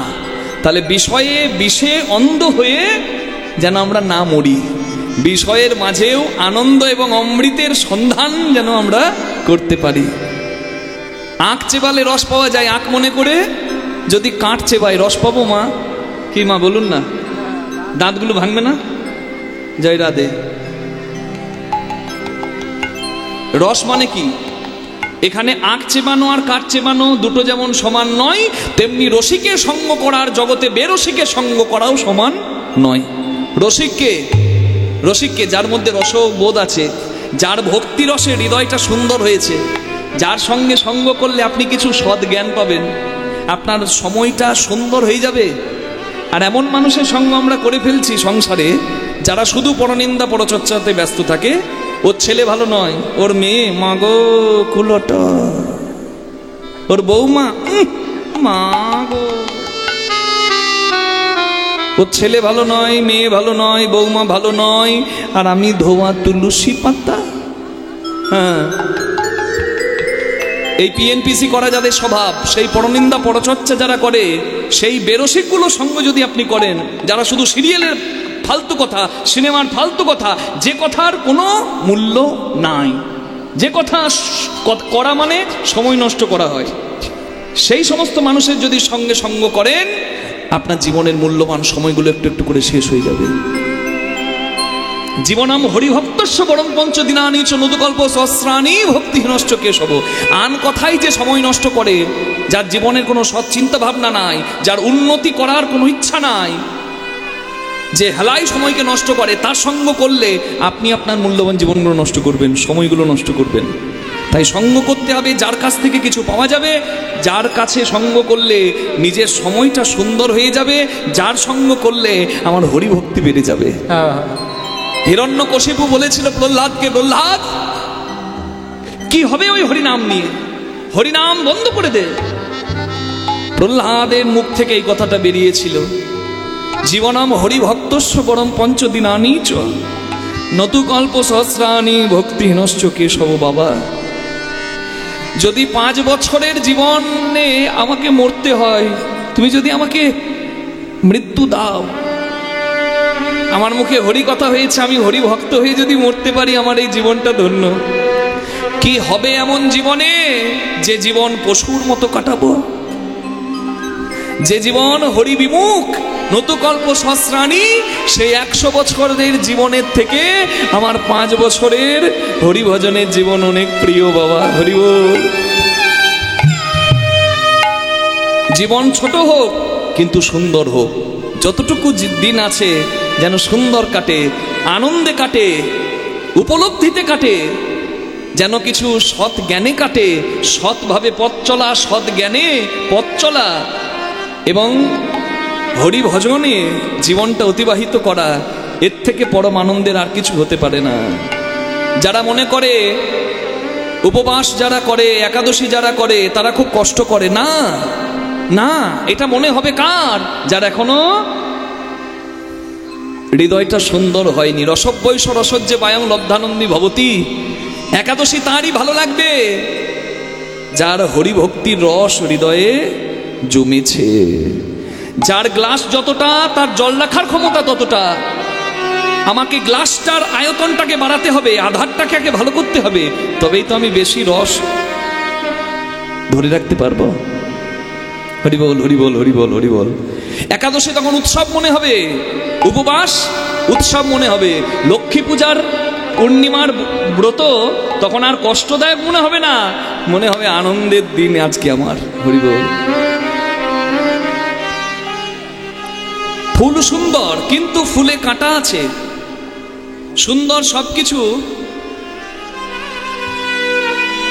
তাহলে বিষয়ে বিষে অন্ধ হয়ে যেন আমরা না মরি, বিষয়ের মাঝেও আনন্দ এবং অমৃতের সন্ধান যেন আমরা করতে পারি। আখ চেবালে রস পাওয়া যায়, আখ মনে করে যদি কাঠ চেবাই রস পাবো মা? কি মা বলুন না, দাঁতগুলো ভাঙবে না? জয় রাধে। রস মানে কি? এখানে আখ চেবানো আর কাঠ চেবানো দুটো যেমন সমান নয়, তেমনি রসিকের সঙ্গ করার জগতে বেরসিকের সঙ্গ করাও সমান নয়। রসিককে রসিককে, যার মধ্যে রসবোধ আছে, যার ভক্তি রসে হৃদয়টা সুন্দর হয়েছে, যার সঙ্গে সঙ্গ করলে আপনি কিছু সৎ জ্ঞান পাবেন, আপনার সময়টা সুন্দর হয়ে যাবে। আর এমন মানুষের সঙ্গ আমরা করে ফেলছি সংসারে, যারা শুধু পরনিন্দা পরচর্চাতে ব্যস্ত থাকে। ওর ছেলে ভালো নয়, ওর মেয়ে মা গো কুলোটা, ওর বৌমা মা গো, ওর ছেলে ভালো নয়, মেয়ে ভালো নয়, বৌমা ভালো নয়, আর আমি ধোয়া তুলসী পাতা। হ্যাঁ, এই পিএনপিসি করা যাদের স্বভাব, সেই পরনিন্দা পরচর্চা যারা করে, সেই বেরসিকগুলো সঙ্গ যদি আপনি করেন, যারা শুধু সিরিয়ালের ফালতু কথা, সিনেমার ফালতু কথা, যে কথার কোনো মূল্য নাই, যে কথা করা মানে সময় নষ্ট করা হয়, সেই সমস্ত মানুষের যদি সঙ্গে সঙ্গ করেন, আপনার জীবনের মূল্যবান সময়গুলো একটু একটু করে শেষ হয়ে যাবে। জীবনম হরিভক্তস্য বরং পঞ্চদিনানি চ নতুকল্প সহস্রাণি ভক্তিহীনশ্চ কেশব। আন কথাই যে সময় নষ্ট করে, যার জীবনের কোনো সৎ চিন্তা ভাবনা নাই, যার উন্নতি করার কোনো ইচ্ছা নাই, যে হেলাই সময়কে নষ্ট করে, তার সঙ্গ করলে আপনি আপনার মূল্যবান জীবনগুলো নষ্ট করবেন, সময়গুলো নষ্ট করবেন। তাই সঙ্গ করতে হবে যার কাছ থেকে কিছু পাওয়া যাবে, যার কাছে সঙ্গ করলে নিজের সময়টা সুন্দর হয়ে যাবে, যার সঙ্গ করলে আমার হরিভক্তি বেড়ে যাবে। হিরণ্যকশিপু বলেছিল প্রহ্লাদকে, প্রহ্লাদ কি হবে ওই হরিনাম নিয়ে, হরিনাম বন্ধ করে দে। প্রহ্লাদের মুখ থেকে এই কথাটা বেরিয়েছিল, জীবনম হরিভক্তস্য পরম পঞ্চদিনানি চ নতুকল্প সহস্রাণি ভক্তিহীনশ্চ কেশব। বাবা, যদি 5 বছরের জীবনে আমাকে মরতে হয়, তুমি যদি আমাকে মৃত্যু দাও, আমার মুখে হরি কথা হয়েছে, আমি হরি ভক্ত হয়ে যদি মরতে পারি, আমার এই জীবনটা ধন্য। কি হবে এমন জীবনে, যে জীবন পশুর মতো কাটাবো, যে জীবন হরি বিমুখ নতুকল্প সহস্রাণি, সেই 100 বছরের জীবনের থেকে আমার 5 বছরের হরিভজনের জীবন অনেক প্রিয়। বাবা হরি বল। জীবন ছোট হোক কিন্তু সুন্দর হোক, যতটুকু দিন আছে যেন সুন্দর কাটে, আনন্দে কাটে, উপলব্ধিতে কাটে, যেন কিছু সৎ জ্ঞানে কাটে, সৎভাবে পথ চলা, সৎ জ্ঞানে পথ চলা এবং হরি ভজনে জীবনটা অতিবাহিত করা, এর থেকে পরম আনন্দের আর কিছু হতে পারে না। যারা মনে করে উপবাস যারা করে, একাদশী যারা করে, তারা খুব কষ্ট করে, না না, এটা মনে হবে কার, যার এখনো হৃদয়টা সুন্দর হয়নি। রসব্যৈষ রসজ্জে বায়ং লব্ধানন্দী ভবতী, একাদশী তারই ভালো লাগবে যার হরিভক্তির রস হৃদয়ে জমেছে, যার গ্লাস যতটা, তার জল রাখার ক্ষমতা ততটা। আমাকে গ্লাসটার আয়তনটাকে বাড়াতে হবে, আধারটাকে আগে ভালো করতে হবে, তবেই তো আমি বেশি রস ধরে রাখতে পারবো। হরি বল, হরি বল, হরি বল, হরি বল। একাদশী তখন উৎসব মনে হবে, উপবাস উৎসব মনে হবে, লক্ষ্মী পূজার পূর্ণিমার ব্রত তখন আর কষ্টদায়ক মনে হবে না, মনে হবে আনন্দের দিন আজকে আমার। হরি বল। ফুল সুন্দর, কিন্তু ফুলে কাঁটা আছে। সুন্দর সবকিছু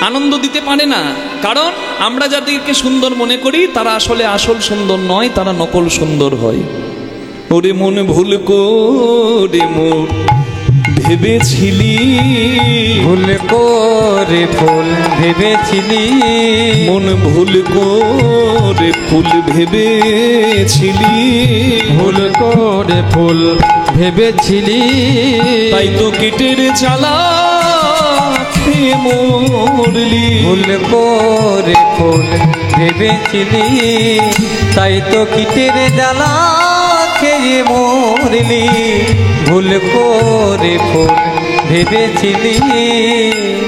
আনন্দ দিতে পারে না, কারণ আমরা যাদেরকে সুন্দর মনে করি তারা আসলে আসল সুন্দর নয়, তারা নকল সুন্দর হয়। ওরে মন ভুল করে মোর ভেবেছিলি, ভুল করে ফুল ভেবেছিলি, মন ভুল করে ফুল ভেবেছিলি, ভুল করে ফুল ভেবেছিলি, তাই তো কীটের জ্বালা খেয়ে মরলি। ভুল করে ফুল ভেবেছিলি, তাই তো কীটের জ্বালা খেয়ে মরলি। ভুল করে ফুল ভেবেছিলি।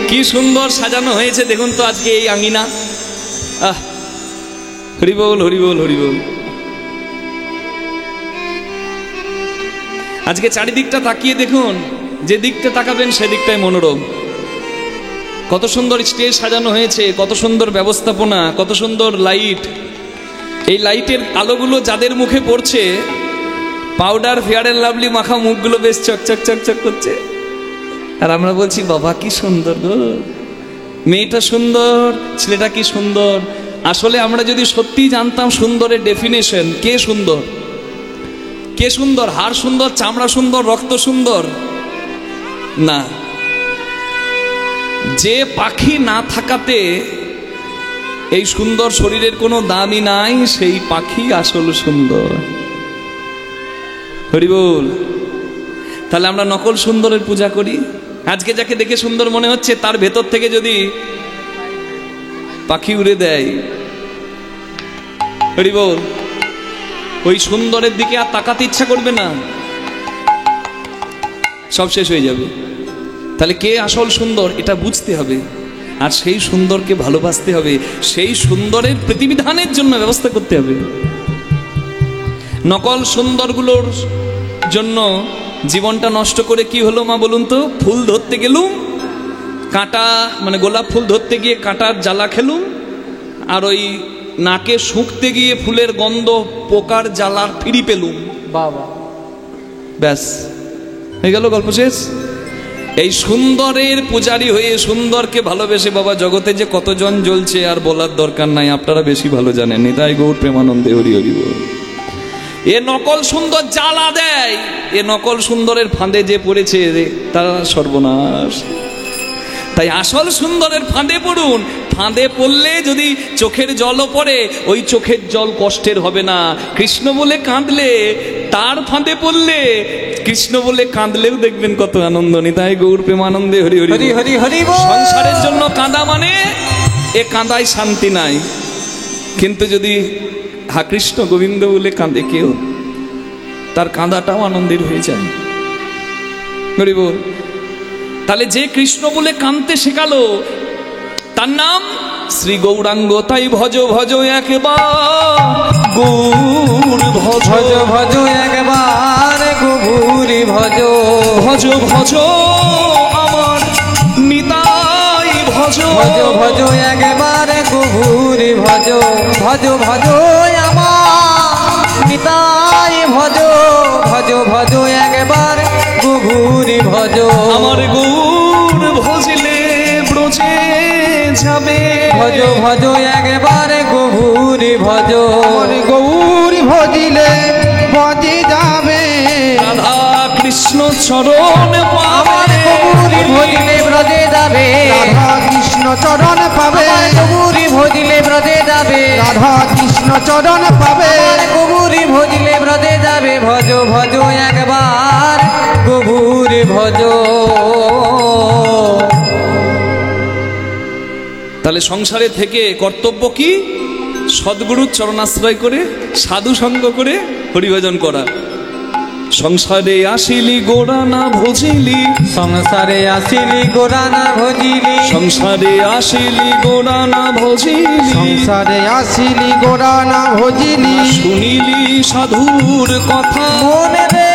কি সুন্দর সাজানো হয়েছে দেখুন তো আজকে এই আঙ্গিনা। আহ, হরি বল, হরি বল, হরি বল। আজকে চারিদিকটা তাকিয়ে দেখুন, যে দিকটা তাকাবেন সেদিকটাই মনোরম। কত সুন্দর স্টেজ সাজানো হয়েছে, কত সুন্দর ব্যবস্থাপনা, কত সুন্দর লাইট। এই লাইটের আলোগুলো যাদের মুখে পড়ছে পাউডার ফেয়ার এন্ড লাভলি মাখা মুখগুলো বেশ চকচক চকচক করছে, আর আমরা বলছি বাবা কি সুন্দর গো, মেয়েটা সুন্দর, ছেলেটা কি সুন্দর। আসলে আমরা যদি সত্যি জানতাম সুন্দরের ডেফিনেশন, কে সুন্দর, কে সুন্দর, হাড় সুন্দর, চামড়া সুন্দর, রক্ত সুন্দর না, যে পাখি না থাকাতে এই সুন্দর শরীরের কোনো দামই নাই, সেই পাখি আসল সুন্দর। হরি বল। তাহলে আমরা নকল সুন্দরের পূজা করি। আজকে যাকে দেখে সুন্দর মনে হচ্ছে তার ভেতর থেকে যদি পাখি উড়ে দেয়, হরি বল, ওই সুন্দরের দিকে আর তাকাতে ইচ্ছা করবে না, সব শেষ হয়ে যাবে। তাহলে কে আসল সুন্দর এটা বুঝতে হবে, আর সেই সুন্দরকে ভালোবাসতে হবে, সেই সুন্দরের প্রতিবিধানের জন্য ব্যবস্থা করতে হবে। নকল সুন্দরগুলোর জন্য জীবনটা নষ্ট করে কি হলো মা বলুন তো? ফুল ধরতে গেলুম, কাঁটা মানে গোলাপ ফুল ধরতে গিয়ে কাঁটার জ্বালা খেলুম, আর ওই নাকে শুঁকতে গিয়ে ফুলের গন্ধ পোকার জ্বালার ফিরি পেলুম, বাবা ব্যাস হয়ে গেল, গল্প শেষ। এই সুন্দরের পূজারী হয়ে সুন্দরকে ভালোবেসে বাবা জগতে যে কতজন জ্বলছে আর বলার দরকার নাই, আপনারা বেশি ভালো জানেন। নিতাই গৌর প্রেমানন্দে হরি হরি বল। এ নকল সুন্দর জ্বালা দেয়, এ নকল সুন্দরের ফাঁদে যে পড়েছে তার সর্বনাশ। তাই আসল সুন্দরের ফাঁদে পড়ুন। ফাঁদে পড়লে যদি চোখের জলও পড়ে, ওই চোখের জল কষ্টের হবে না। কৃষ্ণ বলে কাঁদলে, তার ফাঁদে পড়লে, কৃষ্ণ বলে কাঁদলেও দেখবেন কত আনন্দ। নিতাই গৌর প্রেমানন্দে হরি হরি হরি হরি হরি। সংসারের জন্য কাঁদা মানে এ কাঁদায় শান্তি নাই, কিন্তু যদি হা কৃষ্ণ গোবিন্দ বলে কাঁদে কেউ, তার কাঁদাটাও আনন্দের হয়ে যায়। হরি বল। তাহলে যে কৃষ্ণ বলে কাঁদতে শেখালো তার নাম শ্রী গৌরাঙ্গ। তাই ভজ ভজ একবার গৌর ভজ, ভজ একবার গৌরী ভজ, ভজ ভজ আমার নিতাই ভজ, ভজ ভজ একবার গৌরী ভজ, ভজ ভজ আমার নিতাই ভজ, ভজ ভজ একবার গৌরী ভজ। আমার গৌর ভজলে ব্রজে যাবে, ভজ ভজ একবার গৌরী ভজ, গৌরী ভজিলে বজে যাবে, রাধা কৃষ্ণ চরণ পাবে, গৌরী ভজিলে ব্রজে যাবে, রাধা কৃষ্ণ চরণ পাবে, গৌরী ভজিলে ব্রজে যাবে, রাধা কৃষ্ণ চরণ পাবে, গৌরী ভজিলে ব্রজে যাবে। ভজ ভজ একবার গৌরী ভজ। তাহলে সংসারে থেকে কর্তব্য কি? সদ্গুরুর চরণাশ্রয় করে, সাধু সঙ্গ করে হরিভজন করা। সংসারে আসিলি গোড়া না ভজিলি, সংসারে আসিলি গোড়া না ভজিলি, সংসারে আসিলি গোড়া না ভজিলি, সংসারে আসিলি গোড়া না ভজিলি, শুনিলি সাধুর কথা মনে রে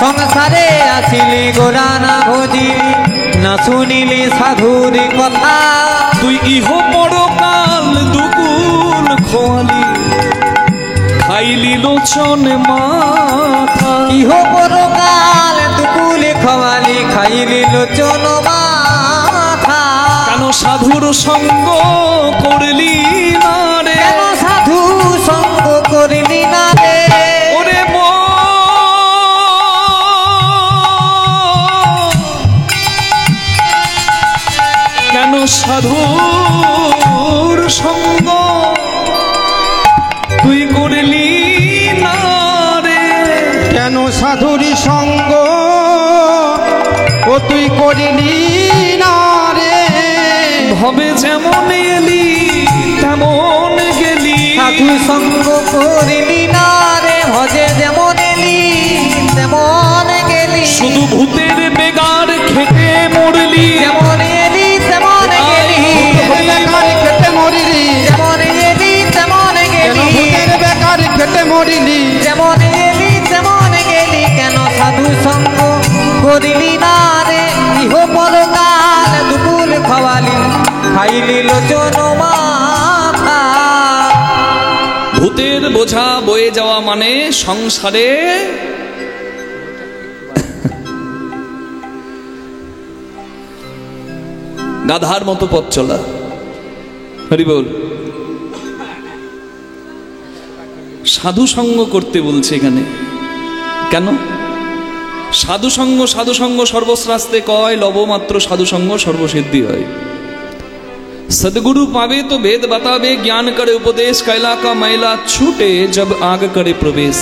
সংসারে আসিলি গোড়া না ভজিলি, না শুনিলি সাধুর কথা। তুই ইহ পরকাল দুকুল খোয়ালি, খাইলি লোচন মাথা, ইহ পরকাল দুকুল খোয়ালি, খাইলি লোচন মাথা। কেন সাধুর সঙ্গ করলি না রে, কেন সাধু সঙ্গ করলি না রে, ওরে কেন সাধুর সঙ্গ তুই করলি না রে, কেন সাধুরি সঙ্গ ও তুই করিলি না রে, ভবে যেমন এলি তেমন গেলি, সাধু সঙ্গ করলি না রে, ভজে যেমন এলি তেমন গেলি, শুধু ভূতের বেগার খেটে মরলি, যেমন এলি তেমন গেলি, বেকার খেটে মরিলি, যেমন এলি তেমন কেন গেলি, ভূতের বেকার খেটে মরিলি, যেমন এলি তেমন গেলি। কেন সাধু সঙ্গ করিলি না রে, ইহ পরকাল দুকুল খাওয়ালি, খাইলি লোচন মাথা। বোঝা বয়ে যাওয়া মানে সংসারে গাধার মতো পথ চলা। হরি বল। সাধু সঙ্গ করতে বলছে এখানে। কেন? সাধু সঙ্গ সর্বশ্রাস্তে কয়, লবমাত্র সাধু সঙ্গ সর্বসিদ্ধি হয়। सदगुरु पावे तो भेद बतावे, ज्ञान करे उपदेश, कैला का मैला छूटे जब आग करे प्रवेश।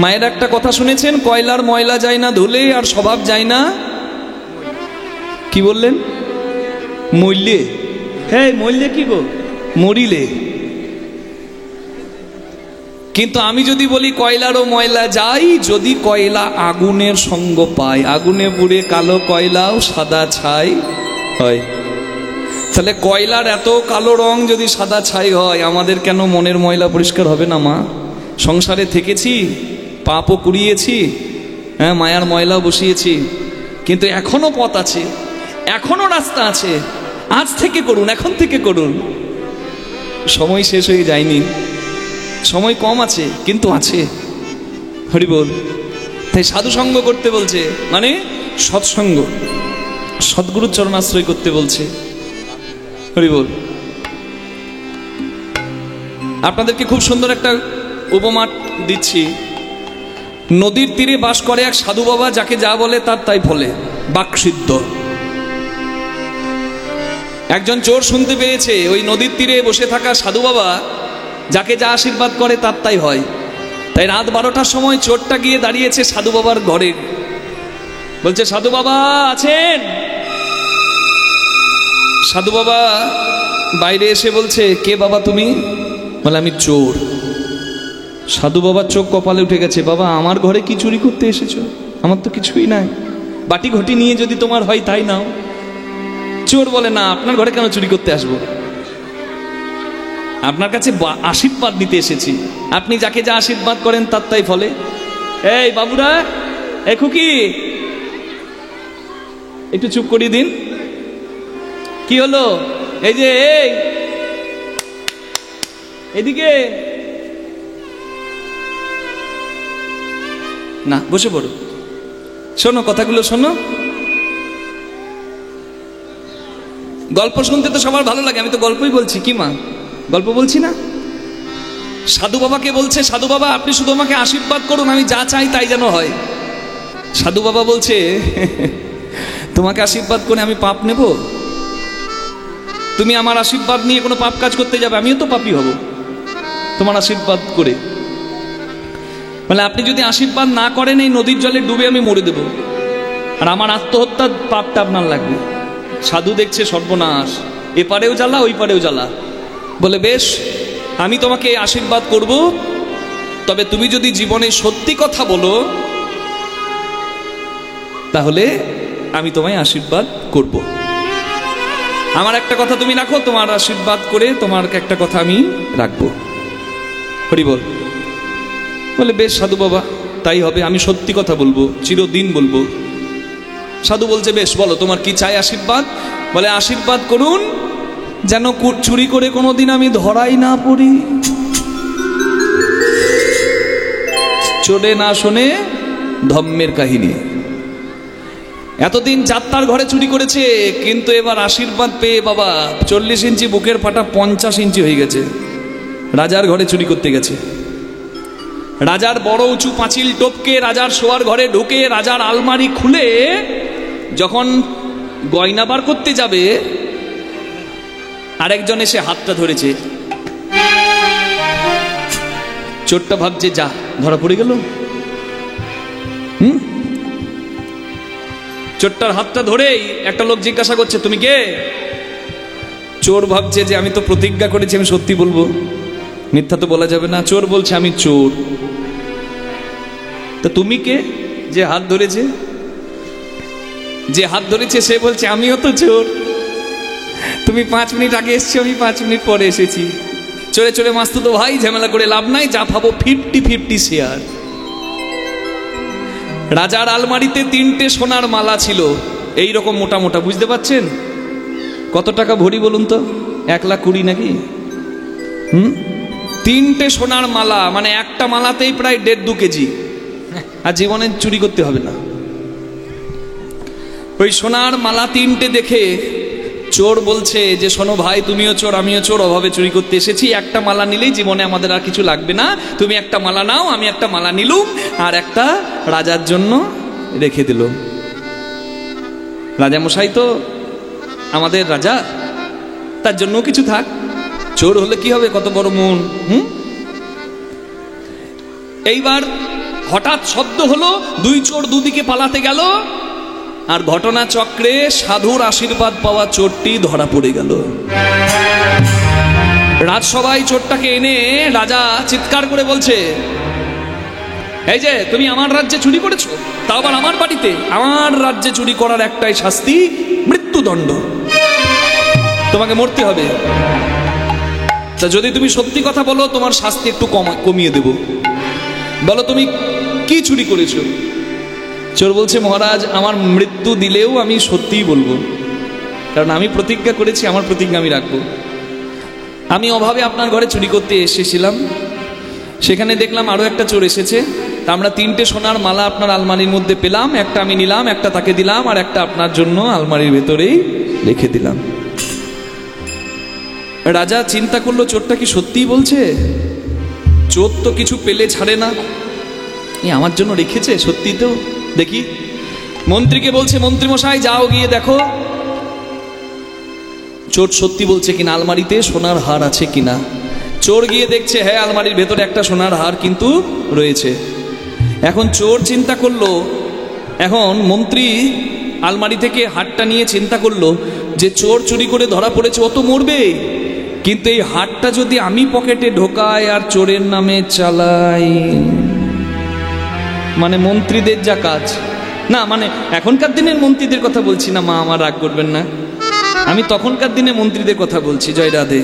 মায়ের একটা কথা শুনেছেন, কয়লার ময়লা যায় না ধুলে, আর স্বভাব যায় না কি বললেন? মরলে। হ্যাঁ, মরলে কি গো? মরিলে। কিন্তু আমি যদি বলি কয়লারও ময়লা যাই যদি কয়লা আগুনের সঙ্গ পায়, আগুনে পুড়ে কালো কয়লাও সাদা ছাই হয়। তাহলে কয়লার এত কালো রং যদি সাদা ছাই হয়, আমাদের কেন মনের ময়লা পরিষ্কার হবে না? মা, সংসারে থেকেছি, পাপও কুড়িয়েছি, হ্যাঁ, মায়ার ময়লা বসিয়েছি, কিন্তু এখনো পথ আছে, এখনো রাস্তা আছে। আজ থেকে করুন, এখন থেকে করুন। সময় শেষ হয়ে যায়নি, সময় কম আছে, কিন্তু আছে। হরি বল। তাই সাধু সঙ্গ করতে বলছে, মানে সৎসঙ্গ, সদ্গুরুর চরণাশ্রয় করতে বলছে। হরি বল। আপনাদেরকে খুব সুন্দর একটা উপমা দিচ্ছি। নদীর তীরে বাস করে এক সাধু বাবা, যাকে যা বলে তার তাই ফলে, বাকসিদ্ধ। একজন চোর শুনতে পেয়েছে ওই নদীর তীরে বসে থাকা সাধু বাবা যাকে যা আশীর্বাদ করে তার তাই হয়। তাই রাত 12টার সময় চোরটা গিয়ে দাঁড়িয়েছে সাধু বাবার ঘরে, বলছে, সাধু বাবা আছেন? সাধু বাবা বাইরে এসে বলছে, কে বাবা তুমি? বলে, আমি চোর। সাধু বাবার চোখ কপালে উঠে গেছে। বাবা, আমার ঘরে কি চুরি করতে এসেছো? আমার তো কিছুই নাই, বাটি ঘটি নিয়ে যদি তোমার হয় তাই নাও। চোর বলে, না, আপনার ঘরে কেন চুরি করতে আসবো? আপনার কাছে আশীর্বাদ দিতে এসেছি। আপনি যাকে যা আশীর্বাদ করেন তার তাই ফলে। এই বাবুরা, এ খুকি, একটু চুপ করিয়ে দিন। কি হলো? এই যে, এই এদিকে না, বসে পড়ো, শোনো কথাগুলো শোনো। গল্প শুনতে তো সবার ভালো লাগে, আমি তো গল্পই বলছি। কি মা, গল্প বলছি না? সাধু বাবাকে বলছে, সাধু বাবা আপনি শুধু আমাকে আশীর্বাদ করুন, আমি যা চাই তাই যেন হয়। সাধু বাবা বলছে, তোমাকে আশীর্বাদ করে আমি পাপ নেব? তুমি আমার আশীর্বাদ নিয়ে কোনো পাপ কাজ করতে যাবে, আমিও তো পাপী হব তোমার আশীর্বাদ করে। মানে আপনি যদি আশীর্বাদ না করেন, এই নদীর জলে ডুবে আমি মরে দেব, আর আমার আত্মহত্যার পাপটা আপনার লাগবে। সাধু দেখছে সর্বনাশ, এপারেও জ্বালা ওই পারেও জ্বালা। বলে, বেশ, আমি তোমাকে আশীর্বাদ করব, তবে তুমি যদি জীবনে সত্যি কথা বলো তাহলে আমি তোমায় আশীর্বাদ করব। আমার একটা কথা তুমি রাখো, তোমার আশীর্বাদ করে তোমার একটা কথা আমি রাখবো। হরি বল। বলে, বেশ সাধু বাবা, তাই হবে, আমি সত্যি কথা বলবো, চিরদিন বলবো। সাধু বলছে, বেশ বলো তোমার কি চাই আশীর্বাদ? বলে, আশীর্বাদ করুন যেন চুরি করে কোনোদিন আমি ধরাই না পড়ি। চোরে না শোনে ধম্মের কাহিনী। এতদিন যাত্রার ঘরে চুরি করেছে, কিন্তু এবার আশীর্বাদ পেয়ে বাবা 40 ইঞ্চি বুকের ফাটা 50 ইঞ্চি হয়ে গেছে। রাজার ঘরে চুরি করতে গেছে। রাজার বড় উঁচু পাঁচিল টপকে রাজার শোয়ার ঘরে ঢুকে রাজার আলমারি খুলে যখন গয়না বার করতে যাবে, আরেকজন এসে হাতটা ধরেছে। চোরটা ভাবছে, যা ধরা পড়ে গেল। চোরটার হাতটা ধরেই একটা লোক জিজ্ঞাসা করছে, তুমি কে? চোর ভাবছে যে আমি তো প্রতিজ্ঞা করেছি আমি সত্যি বলবো, মিথ্যা তো বলা যাবে না। চোর বলছে, আমি চোর। তা তুমি কে? যে হাত ধরেছে, যে হাত ধরেছে সে বলছে, আমিও তো চোর। তুমি 5 মিনিট আগে এসছো, আমি 5 মিনিট পরে এসেছি। চোরে চোরে মাস্তুতো ভাই, ঝামেলা করে লাভ নাই, যা ভাবো 50-50 শেয়ার। রাজার আলমারিতে 3টে সোনার মালা ছিল, এই রকম মোটা মোটা, বুঝতে পারছেন? কত টাকা ভরি বলুন তো? 1,20,000 নাকি? 3টে সোনার মালা, মানে একটা মালাতেই প্রায় 1.5-2 কেজি, আর জীবনে চুরি করতে হবে না। ওই সোনার মালা 3টে দেখে চোর বলছে যে শোনো ভাই, তুমিও চোর আমিও চোর, অভাবে চুরি করতে এসেছি, একটা মালা নিলেই জীবনে আমাদের আর কিছু লাগবে না, তুমি একটা মালা নাও। আমি একটা মালা নিলুম আর একটা রাজার জন্য রেখে দিল। রাজামশাই তো আমাদের রাজা, তার জন্য কিছু থাক, চোর হলে কি হবে, কত বড় মন। এইবার হঠাৎ শব্দ হলো, 2 চোর দুদিকে পালাতে গেল, আর ঘটনা চক্রে সাধুর আশীর্বাদ পাওয়া চোরটি ধরা পড়ে গেল। রাজসভায় চোরটাকে এনে রাজা চিৎকার করে বলছে, এই যে তুমি আমার রাজ্যে চুরি করেছো, তাও আবার আমার বাড়িতে। আমার রাজ্যে চুরি করার একটাই শাস্তি, মৃত্যুদণ্ড, তোমাকে মরতে হবে। তা যদি তুমি সত্যি কথা বলো, তোমার শাস্তি একটু কমিয়ে দেব। বলো তুমি কি চুরি করেছো? চোর বলছে, মহারাজ আমার মৃত্যু দিলেও আমি সত্যিই বলবো, কারণ আমি প্রতিজ্ঞা করেছি, আমার প্রতিজ্ঞা আমি রাখবো। আমি অভাবে আপনার ঘরে চুরি করতে এসেছিলাম, সেখানে দেখলাম আরো একটা চোর এসেছে, তা আমরা 3টে সোনার মালা আপনার আলমারির মধ্যে পেলাম, একটা আমি নিলাম, একটা তাকে দিলাম, আর একটা আপনার জন্য আলমারির ভেতরেই রেখে দিলাম। রাজা চিন্তা করলো, চোরটা কি সত্যিই বলছে? চোর তো কিছু পেলে ছাড়ে না, আমার জন্য রেখেছে সত্যি তো, দেখি। মন্ত্রীকে বলছে, মন্ত্রী মশাই যাও গিয়ে দেখো চোর সত্যি বলছে কিনা, আলমারিতে সোনার হার আছে কিনা। চোর গিয়ে দেখছে, হ্যাঁ আলমারির ভেতরে একটা সোনার হার কিন্তু রয়েছে। এখন চোর চিন্তা করলো, এখন মন্ত্রী আলমারি থেকে হারটা নিয়ে চিন্তা করলো যে চোর চুরি করে ধরা পড়েছে, ও তো মরবে, কিন্তু এই হারটা যদি আমি পকেটে ঢোকাই আর চোরের নামে চালাই, মানে মন্ত্রীদের যা কাজ না, মানে এখনকার দিনের মন্ত্রীদের কথা বলছি না, মা আমার রাগ করবেন না, আমি তখনকার দিনে মন্ত্রীদের কথা বলছি, জয় রাধে।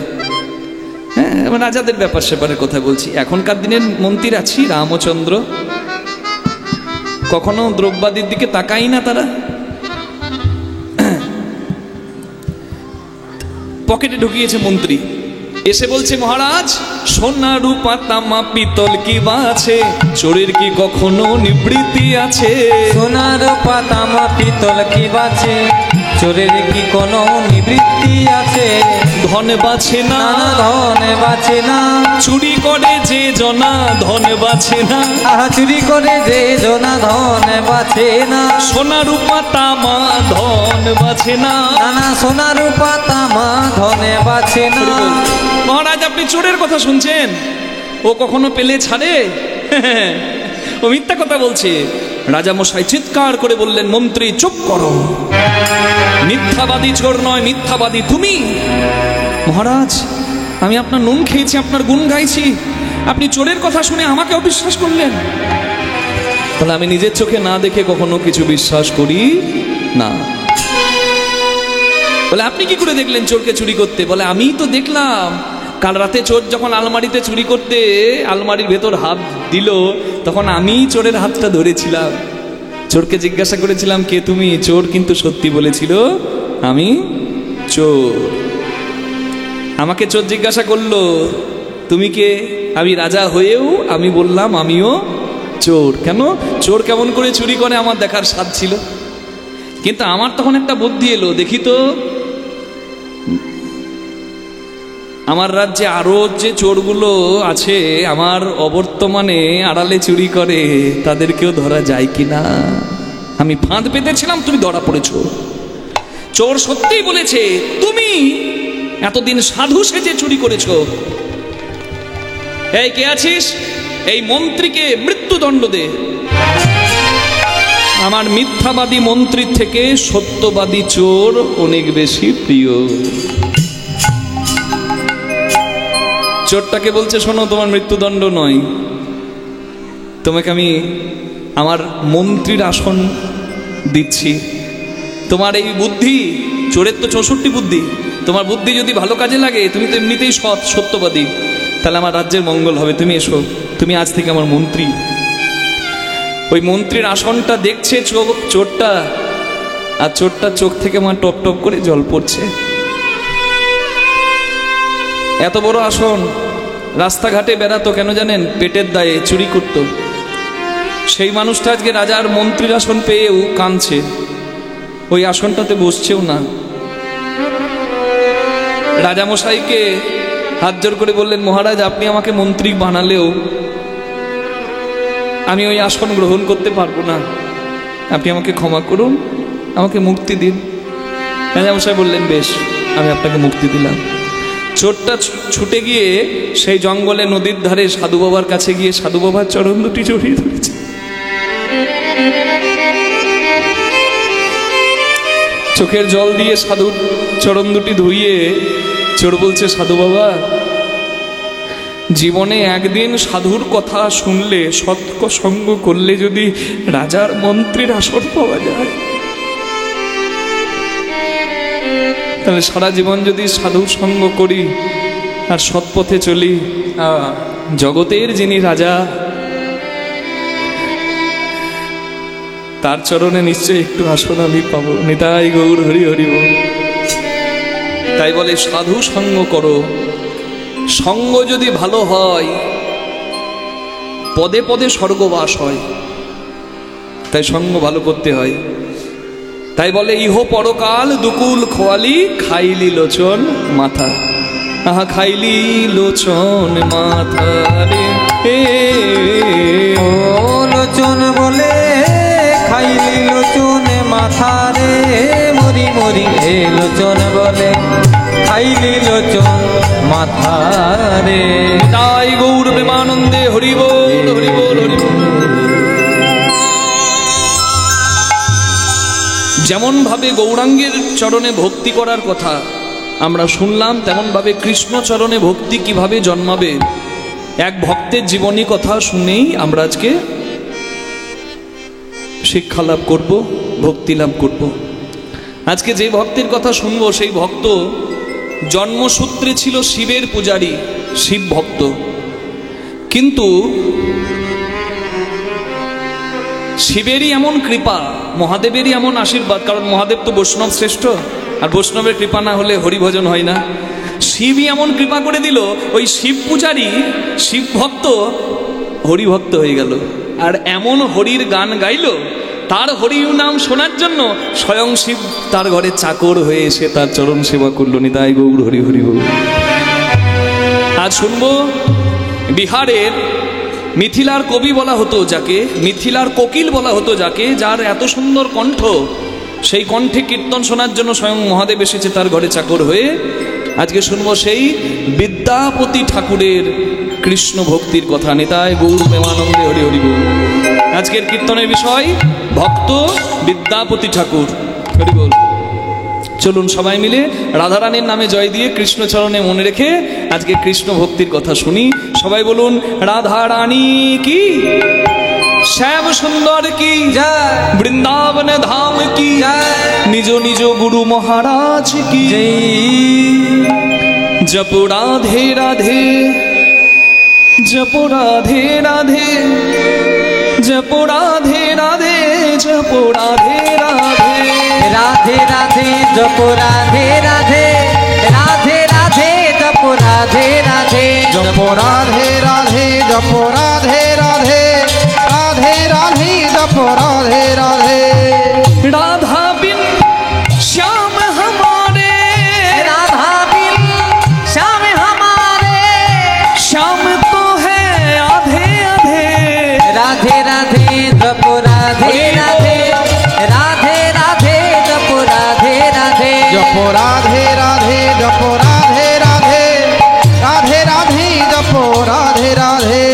হ্যাঁ, রাজাদের ব্যাপার স্যাপারের কথা বলছি। এখনকার দিনের মন্ত্রীরা আছি রামচন্দ্র, কখনো দ্রব্যাদির দিকে তাকাই না তারা। পকেটে ঢুকিয়েছে মন্ত্রী, এসে বলছে, মহারাজ সোনা রূপা তামা পিতল কি বা আছে, চোরের কি কখনো নিবৃত্তি আছে? সোনা রূপা তামা পিতল কি বাছে, চোরের কি কোনো নিবৃত্তি আছে? ধন বাছে না, ধন বাছে না, চুরি করে যে জনা ধন বাছে না। চুরি করে যে জনা ধন বাছে না। সোনা রূপা তামা ধন বাছে না, না সোনা রূপা তামা ধনে বাছে না। মহারাজ আপনি চোরের কথা শুনছেন, ও কখনো পেলে ছাড়ে? ও মিথ্যা কথা বলছে। রাজামশাই চিৎকার করে বললেন, মন্ত্রী চুপ করো, মিথ্যাবাদী চোর নয়, মিথ্যাবাদী তুমি। মহারাজ আমি আপনার নুন খেয়েছি, আপনার গুণ গাইছি, আপনি চোরের কথা শুনে আমাকে অবিশ্বাস করলেন। তাহলে আমি নিজের চোখে না দেখে কখনো কিছু বিশ্বাস করি না। বলে আপনি কি করে দেখলেন চোরকে চুরি করতে? বলে আমি তো দেখলাম, কাল রাতে চোর যখন আলমারিতে চুরি করতে আলমারির ভেতর হাত দিল, তখন আমি চোরের হাতটা ধরেছিলাম। চোরকে জিজ্ঞাসা করেছিলাম, কে তুমি? চোর কিন্তু সত্যি বলেছিল, আমি চোর। আমাকে চোর জিজ্ঞাসা করলো, তুমি কে? আমি রাজা হয়েও আমি বললাম আমিও চোর। কেন? চোর কেমন করে চুরি করে আমার দেখার স্বাদ ছিল। কিন্তু আমার তখন একটা বুদ্ধি এলো, দেখি তো আমার রাজ্যে আরো যে চোরগুলো আছে আমার অবর্তমানে আড়ালে চুরি করে, তাদেরকেও ধরা যায় কিনা। আমি ফাঁদ পেতেছিলাম, তুমি ধরা পড়েছো। চোর সত্যিই বলেছে, তুমি এতদিন সাধু সেজে চুরি করেছো। এই কে আছিস? এই মন্ত্রীকে মৃত্যুদণ্ড দে। আমার মিথ্যাবাদী মন্ত্রীর থেকে সত্যবাদী চোর অনেক বেশি প্রিয়। চোরটাকে বলছে, শোনো তোমার মৃত্যুদণ্ড নয়, তোমাকে আমি আমার মন্ত্রীর আসন দিচ্ছি। তোমার এই বুদ্ধি, চোরের তো 64 বুদ্ধি, তোমার বুদ্ধি যদি ভালো কাজে লাগে, তুমি তো এমনিতেই সৎ সত্যবাদী, তাহলে আমার রাজ্যের মঙ্গল হবে। তুমি এসো, তুমি আজ থেকে আমার মন্ত্রী। ওই মন্ত্রীর আসনটা দেখছে চোরটা, আর চোরটার চোখ থেকে আমার টপ টপ করে জল পড়ছে। এত বড় আসন, রাস্তাঘাটে বেড়াতো কেন জানেন? পেটের দায়ে চুরি করত। সেই মানুষটা আজকে রাজার মন্ত্রীর আসন পেয়েও কাঁদছে, ওই আসনটাতে বসছেও না। রাজামশাইকে হাত জোর করে বললেন, মহারাজ আপনি আমাকে মন্ত্রী বানালেও আমি ওই আসন গ্রহণ করতে পারবো না, আপনি আমাকে ক্ষমা করুন, আমাকে মুক্তি দিন। রাজামশাই বললেন, বেশ, আমি আপনাকে মুক্তি দিলাম। চোরটা ছুটে গিয়ে সেই জঙ্গলে নদীর ধারে সাধু বাবার কাছে গিয়ে সাধু বাবার চরণ দুটি জড়িয়ে ধরেছে। চোখের জল দিয়ে সাধুর চরণ দুটি ধুইয়ে চোর বলছে, সাধু বাবা, জীবনে একদিন সাধুর কথা শুনলে, সৎসঙ্গ করলে যদি রাজার মন্ত্রীর আসন পাওয়া যায়, তাহলে সারা জীবন যদি সাধুর সঙ্গ করি আর সৎপথে চলি, জগতের যিনি রাজা তার চরণে নিশ্চয়ই একটু আসন আমি পাবো। নিতাই গৌর হরি হরি বল। তাই বলে সাধু সঙ্গ করো, সঙ্গ যদি ভালো হয় পদে পদে স্বর্গবাস হয়, তাই সঙ্গ ভালো করতে হয়। তাই বলে ইহ পরকাল দুকুল খোয়ালি খাইলি লোচন মাথা। আহা খাইলি লোচন মাথা রে, ও লোচন বলে খাইলি লোচন মাথা রে, মরি মরি হে লোচন বলে খাইলি লোচন মাথা রে। তাই গৌর প্রেমানন্দে হরি বল হরি বল হরি বল। যেমন ভাবে গৌরাঙ্গের চরণে ভক্তি করার কথা আমরা শুনলাম, তেমন ভাবে কৃষ্ণ চরণে ভক্তি কিভাবে জন্মাবে এক ভক্তের জীবনী কথা শুনেই আমরা আজকে শিক্ষা লাভ করব, ভক্তি লাভ করব। আজকে যে ভক্তের কথা শুনবো সেই ভক্ত জন্মসূত্রে ছিল শিবের পূজারী, শিব ভক্ত, কিন্তু শিবেরই এমন কৃপা, মহাদেবেরই এমন আশীর্বাদ, কারণ মহাদেব তো বৈষ্ণব শ্রেষ্ঠ, আর বৈষ্ণবের কৃপা না হলে হরিভজন হয় না। শিবই এমন কৃপা করে দিল, ওই শিব পূজারী শিব ভক্ত হরিভক্ত হয়ে গেল, আর এমন হরির গান গাইল, তার হরি নাম শোনার জন্য স্বয়ং শিব তার ঘরে চাকর হয়ে এসে তার চরণ সেবা করল। নিতাই গৌর হরি হরি বল। আজ শুনবো বিহারের মিথিলার কবি বলা হতো যাকে, মিথিলার কোকিল বলা হতো যাকে, যার এত সুন্দর কণ্ঠ, সেই কণ্ঠে কীর্তন শোনার জন্য স্বয়ং মহাদেব এসেছে তার ঘরে চাকর হয়ে। আজকে শুনবো সেই বিদ্যাপতি ঠাকুরের কৃষ্ণ ভক্তির কথা। নিতাই গৌর প্রেমানন্দে হরি হরি বল। আজকের কীর্তনের বিষয় ভক্ত বিদ্যাপতি ঠাকুর। হরি বল। চলুন সবাই মিলে রাধারানীর নামে জয় দিয়ে কৃষ্ণচরণে মনে রেখে আজকে কৃষ্ণ ভক্তির কথা শুনি। সবাই বলুন, রাধারানী কি, শ্যাম সুন্দর কি জয়, বৃন্দাবন ধাম কি জয়, নিজ নিজ গুরু মহারাজ কি জয়। জপ রাধে রাধে, জপ রাধে রাধে, জপ রাধে রাধে, জপ রাধে রাধে, রাধে রাধে জপ রাধে রাধে, রাধে রাধে জপ রাধে রাধে, জপ রাধে রাধে, জপ রাধে রাধে, রাধে রাধে জপ রাধে রাধে। राधा बिन श्याम हमारे, राधा बिन श्याम हमारे, श्याम तो है आधे आधे। राधे राधे जप राधे राधे, राधे राधे जप राधे राधे, जप राधे राधे, जप राधे राधे, राधे राधे जप राधे राधे।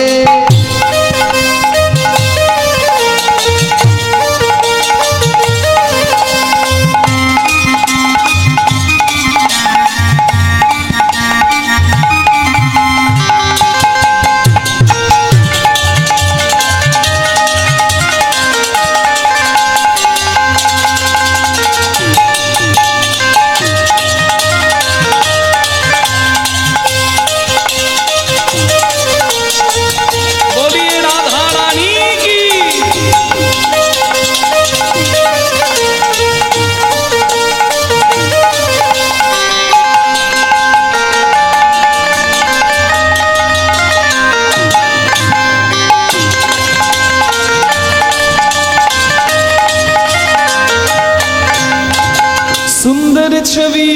छवि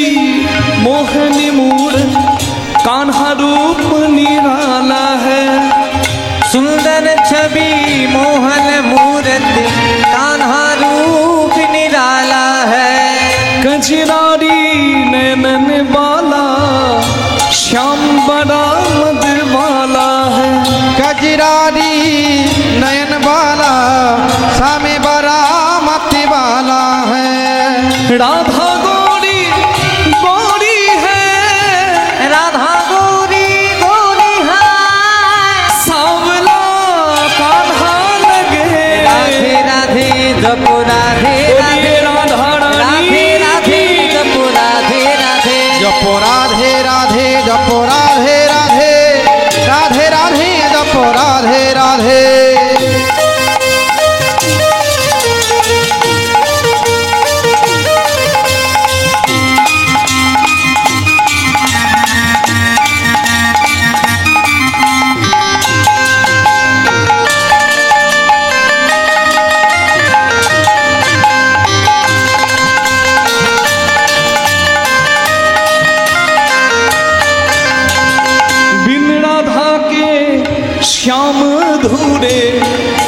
मोहन मूर कान्हा रूप निराला है। सुंदर छवि मोहन मूर्ति कान्हा रूप निराला है। कजरारी नैनन वाला श्याम बड़ा मद वाला है। कजरारी नयन वाला सामे बड़ा मत वाला है। राधा गोरी गोरी है, राधा गोरी गोरी है। सांवला कान्हा लगे। राधे राधे जपो राधे बोलिए राधे राधा रानी राधे राधे जपो राधे राधे। जपो राधे राधे जपो राधे राधे राधे राधे जपो राधे राधे। बिन राधा के श्याम अधूरे,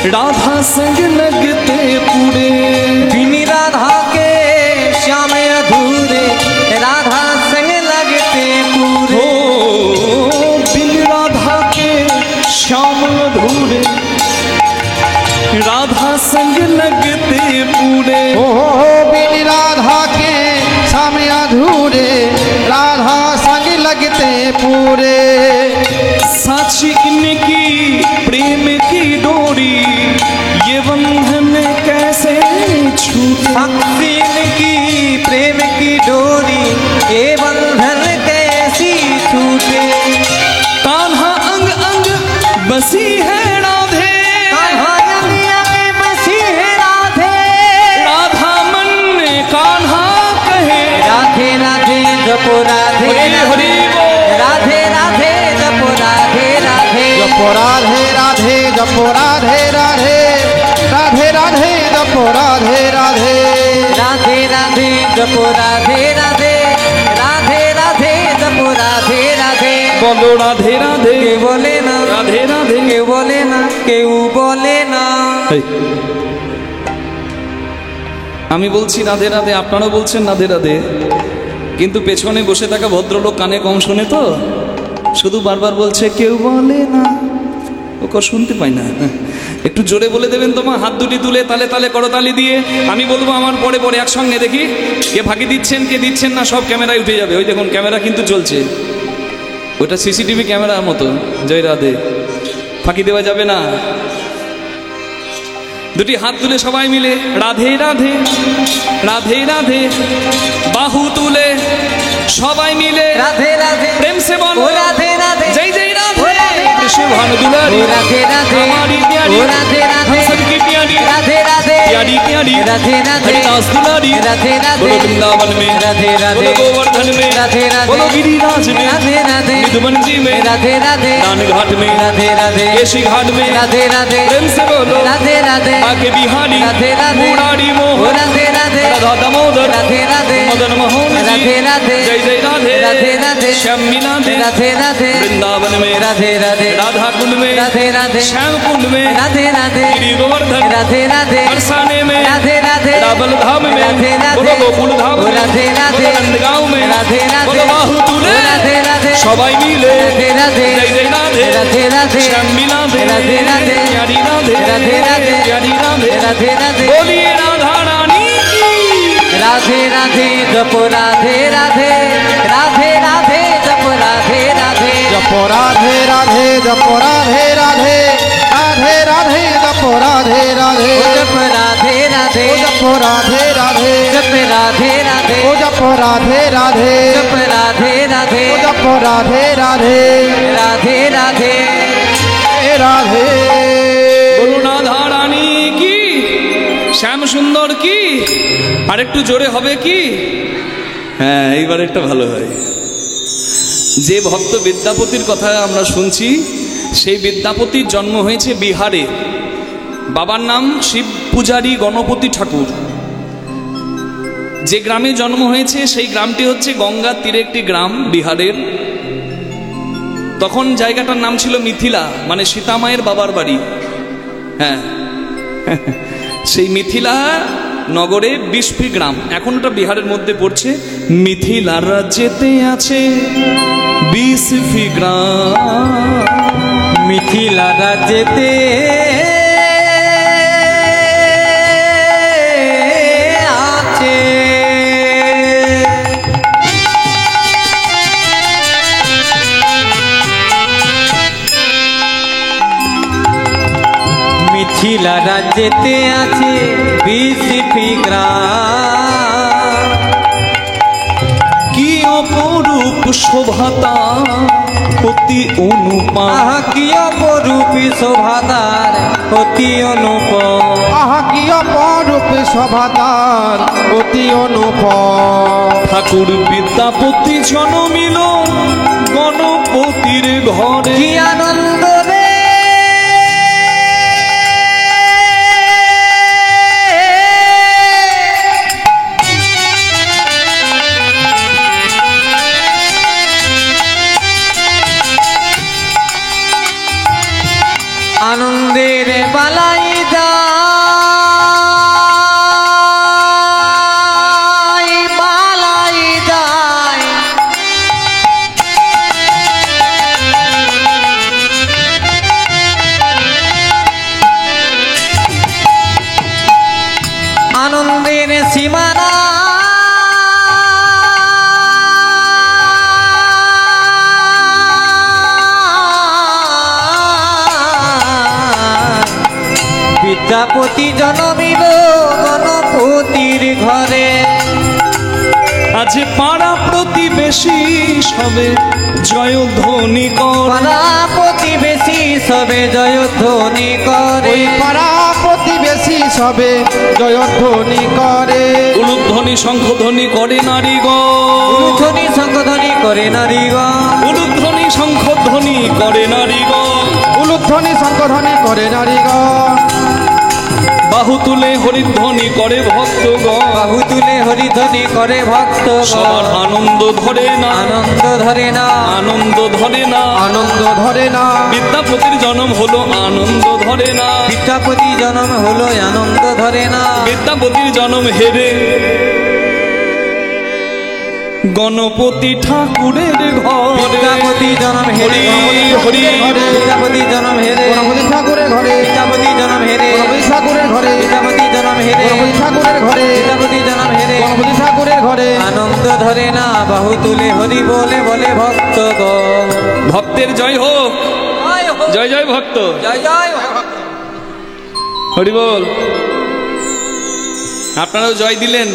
राधा संग लगते पूरे। बिन राधा के श्याम अधूरे, राधा संग लगते पूरे। हो बिन राधा के श्याम अधूरे, राधा संग लगते पूरे। ओ बिन राधा के सामे अधूरे, राधा संग लगते पूरे। साक्षी इनकी प्रेम की डोरी, ये बंधन कैसे छूटे। साक्षी की प्रेम की डोरी, ये बंधन कैसी छूटे। कान्हा अंग अंग बसी है राधे, कान्हा अंग अंग बसी है राधे। राधा मन में कान्हा कहे। राधे राधे जपो राधे हरि हरि बोल। राधे राधे जपो राधे राधे। जपो राधे राधे जपो राधे राधे राधे राधे जपो राधे राधे। राधे राधे जपो राधे राधे राधे राधे जपो राधे राधे। बोलो राधे राधे। के बोले ना राधे राधे। के बोले ना केউ बोले ना। আমি বলছি রাধে রাধে, আপনারাও বলছেন রাধে রাধে, কিন্তু পেছনে বসে থাকা ভদ্রলোক কানে কম শোনে তো শুধু বারবার বলছে কেউ বলে না, ও শুনতে পাই না। একটু জোরে বলে দেবেন তো মা, হাত দুটি তুলে তালে তালে করতালি দিয়ে। আমি বলবো আমার পরে পরে একসঙ্গে দেখি কে ফাঁকি দিচ্ছেন কে দিচ্ছেন না, সব ক্যামেরায় উঠে যাবে। ওই দেখুন ক্যামেরা কিন্তু চলছে, ওটা সিসিটিভি ক্যামেরার মতো। জয় রাধে, ফাঁকি দেওয়া যাবে না। দুটি হাত তুলে সবাই মিলে রাধে রাধে রাধে রাধে, বাহু তুলে সবাই মিলে राधे राधे प्रेम से बोलो ओ राधे राधे। जय जय ओ राधे। राधे कृष्ण भानु दुलारी, ओ राधे राधे हमारी प्यारी, ओ राधे राधे हम सबकी प्यारी, राधे राधे प्यारी प्यारी राधे राधे हरिदास दुलारी। राधे राधे बोलो वृंदावन में, राधे राधे बोलो गोवर्धन में, राधे राधे बोलो गिरिराज में, राधे राधे मधुबन जी में, राधे राधे नान घाट में, राधे राधे केशी घाट में, राधे राधे प्रेम से बोलो राधे राधे आके बिहारी, राधे राधे मुरारी ओ मोहन, राधे राधे राधा दामोदर, राधे राधे मदन मोहन जी, राधे राधे जय जय राधे राधे राधे श्याम मिलाधे, राधे राधे वृंदावन में, राधे राधे राधा कुंड में, राधे राधे श्याम कुंड में, राधे राधे गिरी गोवर्धन, राधे राधे बरसाने में, राधे राधे रावल धाम में, राधे राधे बोलो गोकुल धाम ओ में, राधे राधे बोलो नंदगांव में, राधे राधे बोलो बाहु तुले, ओ राधे राधे सबाई मिले राधे राधे जय जय राधे राधे राधे श्याम मिलाधे, राधे राधे प्यारी राधे, राधे राधे प्यारी राधे, राधे राधे बोलिए राधा रानी की। राधे राधे जपो राधे राधे राधे राधे जपो राधे राधे। जपो राधे राधे जपो राधे राधे राधे राधे जपो राधे राधे। ओ जप राधे राधे ओ जपो राधे राधे जप राधे राधे ओ जपो राधे राधे जप राधे राधे ओ जपो राधे राधे राधे राधे राधे। बोलो राधा रानी की, श्याम सुंदर की। আর একটু জোরে হবে কি? হ্যাঁ এইবার একটা ভালো হয়। যে ভক্ত বিদ্যাপতির কথা আমরা শুনছি, সেই বিদ্যাপতির জন্ম হয়েছে বিহারে। বাবার নাম শিব পূজারী গণপতি ঠাকুর। যে গ্রামে জন্ম হয়েছে সেই গ্রামটি হচ্ছে গঙ্গার তীরে একটি গ্রাম বিহারের। তখন জায়গাটার নাম ছিল মিথিলা, মানে সীতামায়ের বাবার বাড়ি। হ্যাঁ, সেই মিথিলা নগরে বিস্ফি গ্রাম, এখন ওটা বিহারের মধ্যে পড়ছে। মিথিলার রাজ্যেতে আছে বিস্ফি গ্রাম, মিথিলা রাজ্যেতে আছে মিথিলা রাজ্যেতে আছে বিস্ফি গ্রাম। কি অপরূপ শোভাতা অতি অনুপম, আহা কি অপরূপী শোভাতার অতি অনুপম, আহা কি অপরূপ শোভাতার অতি অনুপম। ঠাকুর বিদ্যাপতি জন্মিল গণপতির ঘরে, কি আনন্দ রে আনন্দের বালাই যায় বালাই যায়, আনন্দের সীমানা বিদ্যাপতি জন্মিল গণপতির ঘরে। আজ পাড়া প্রতিবেশী সবে জয়ধ্বনি করে, পাড়া প্রতিবেশী সবে জয়ধ্বনি করে, ওই পাড়া প্রতিবেশী সবে জয়ধ্বনি করে। উলুধ্বনি শঙ্খধ্বনি করে নারীগণ, উলুধ্বনি শঙ্খধ্বনি করে নারীগণ, উলুধ্বনি শঙ্খধ্বনি করে নারীগণ, উলুধ্বনি শঙ্খধ্বনি করে নারীগণ। বাহু তুলে হরিধ্বনি করে ভক্তগণ, বাহু তুলে হরিধ্বনি করে ভক্ত। সবার আনন্দ ধরে না, আনন্দ ধরে না, আনন্দ ধরে না, আনন্দ ধরে না। বিদ্যাপতির জন্ম হলো আনন্দ ধরে না, বিদ্যাপতি জন্ম হলো আনন্দ ধরে না। বিদ্যাপতির জন্ম হেরে গণপতি ঠাকুরের ঘরে, বিদ্যাপতি জন্ম হেরে হরি হরি বিদ্যাপতি জন্ম হেরে গণপতি ঠাকুরের ঘরে, বিদ্যাপতি জন্ম হেরে গণপতি ঠাকুরের ঘরে, বিদ্যাপতি জন্ম হেরে গণপতি ঠাকুরের ঘরে, বিদ্যাপতি জন্ম হেরে গণপতি ঠাকুরের ঘরে। আনন্দ ধরে না, বাহু তুলে হরি বলে বলে ভক্তগণ। ভক্তের জয় হোক, জয় জয় ভক্ত, জয় জয় হরি বল। আপনারাও জয় দিলেন,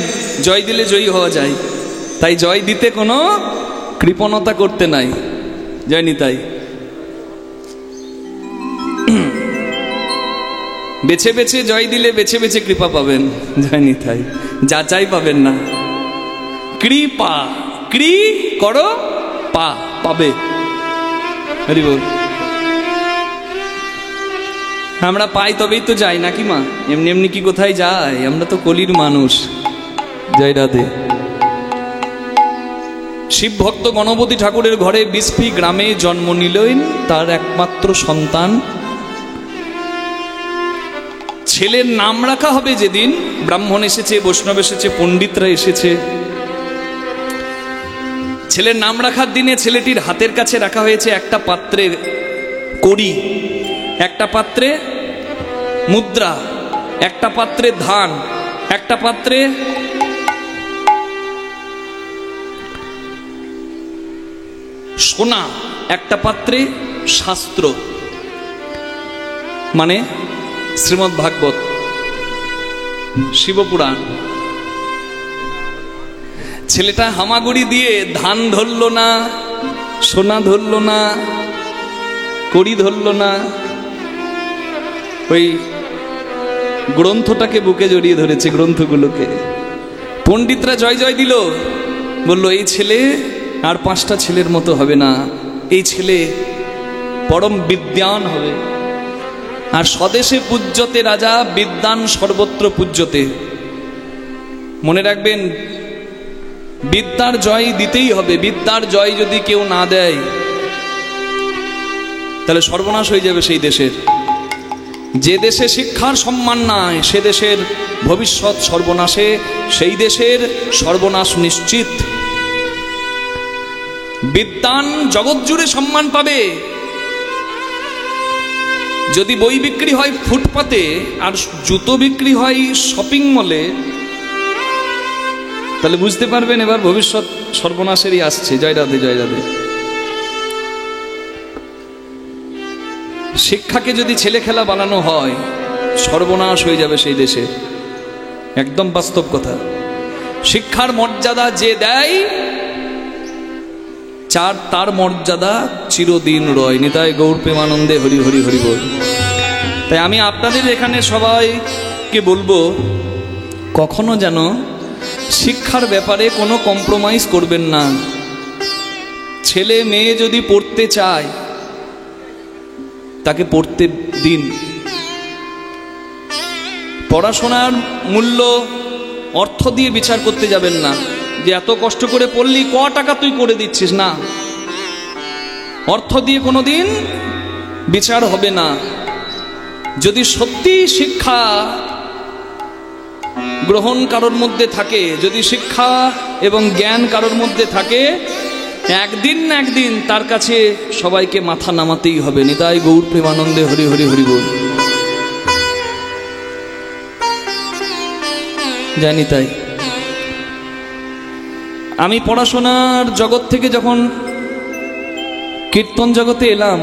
জয় দিলে জয়ী হওয়া যায়, তাই জয় দিতে কোনো কৃপণতা করতে নাই। জয় নিতাই। বেছে বেছে জয় দিলে বেছে বেছে কৃপা পাবেন, জয় নিতাই। যাচাই পাবেন না, কৃপা কৃ করো পা পাবে। হরি বল। আমরা পাই তবেই তো যাই নাকি মা, এমনি এমনি কি কোথায় যায়? আমরা তো কলির মানুষ। জয় রাধে। শিব ভক্ত গণপতি ঠাকুরের ঘরে বিস্ফি গ্রামে জন্ম নিলেন তার একমাত্র সন্তান। ছেলের নাম রাখা হবে যেদিন, ব্রাহ্মণ এসেছে, বৈষ্ণব এসেছে, পণ্ডিতরা এসেছে। ছেলের নাম রাখার দিনে ছেলেটির হাতের কাছে রাখা হয়েছে একটা পাত্রে কড়ি, একটা পাত্রে মুদ্রা, একটা পাত্রে ধান, একটা পাত্রে সোনা, একটা পাত্রে শাস্ত্র, মানে শ্রীমদ্ ভাগবত, শিবপুরাণ। ছেলেটা হামাগুড়ি দিয়ে ধান ধরল না, সোনা ধরল না, কড়ি ধরল না, ওই গ্রন্থটাকে বুকে জড়িয়ে ধরেছে, গ্রন্থগুলোকে। পণ্ডিতরা জয় জয় দিল, বলল এই ছেলে আর 5টা ছেলের মতো হবে না, এই ছেলে পরম বিদ্যান হবে। আর স্বদেশে পূজ্যতে রাজা, বিদ্যান সর্বত্র পূজ্যতে। মনে রাখবেন, বিদ্যার জয় দিতেই হবে। বিদ্যার জয় যদি কেউ না দেয় তাহলে সর্বনাশ হয়ে যাবে সেই দেশের। যে দেশে শিক্ষার সম্মান নাই সে দেশের ভবিষ্যৎ সর্বনাশে, সেই দেশের সর্বনাশ নিশ্চিত। বিদ্বান জগৎ জুড়ে সম্মান পাবে। যদি বই বিক্রি হয় ফুটপাতে আর জুতো বিক্রি হয় শপিং মলে, তাহলে বুঝতে পারবেন এবার ভবিষ্যৎ সর্বনাশেরই আসছে। জয় রাধে, জয় রাধে। শিক্ষাকে যদি ছেলে খেলা বানানো হয় সর্বনাশ হয়ে যাবে সেই দেশে। একদম বাস্তব কথা। শিক্ষার মর্যাদা যে দেয় তার মর্যাদা চিরদিন রয়। নিতাই গৌর প্রেমানন্দে হরি হরি হরি বল। তাই আমি আপনাদের এখানে সবাইকে বলবো, কখনো যেন শিক্ষার ব্যাপারে কোনো কম্প্রোমাইজ করবেন না। ছেলে মেয়ে যদি পড়তে চায় তাকে পড়তে দিন। পড়াশোনার মূল্য অর্থ দিয়ে বিচার করতে যাবেন না, যে এত কষ্ট করে পড়লি ক টাকা তুই করে দিচ্ছিস। না, অর্থ দিয়ে কোনোদিন বিচার হবে না। যদি সত্যি শিক্ষা গ্রহণ কারোর মধ্যে থাকে, যদি শিক্ষা এবং জ্ঞান কারোর মধ্যে থাকে, একদিন না একদিন তার কাছে সবাইকে মাথা নামাতেই হবে। নিতাই গৌর প্রেমানন্দে হরি হরি হরি বল। জানি তাই আমি পড়াশোনার জগৎ থেকে যখন কীর্তন জগতে এলাম,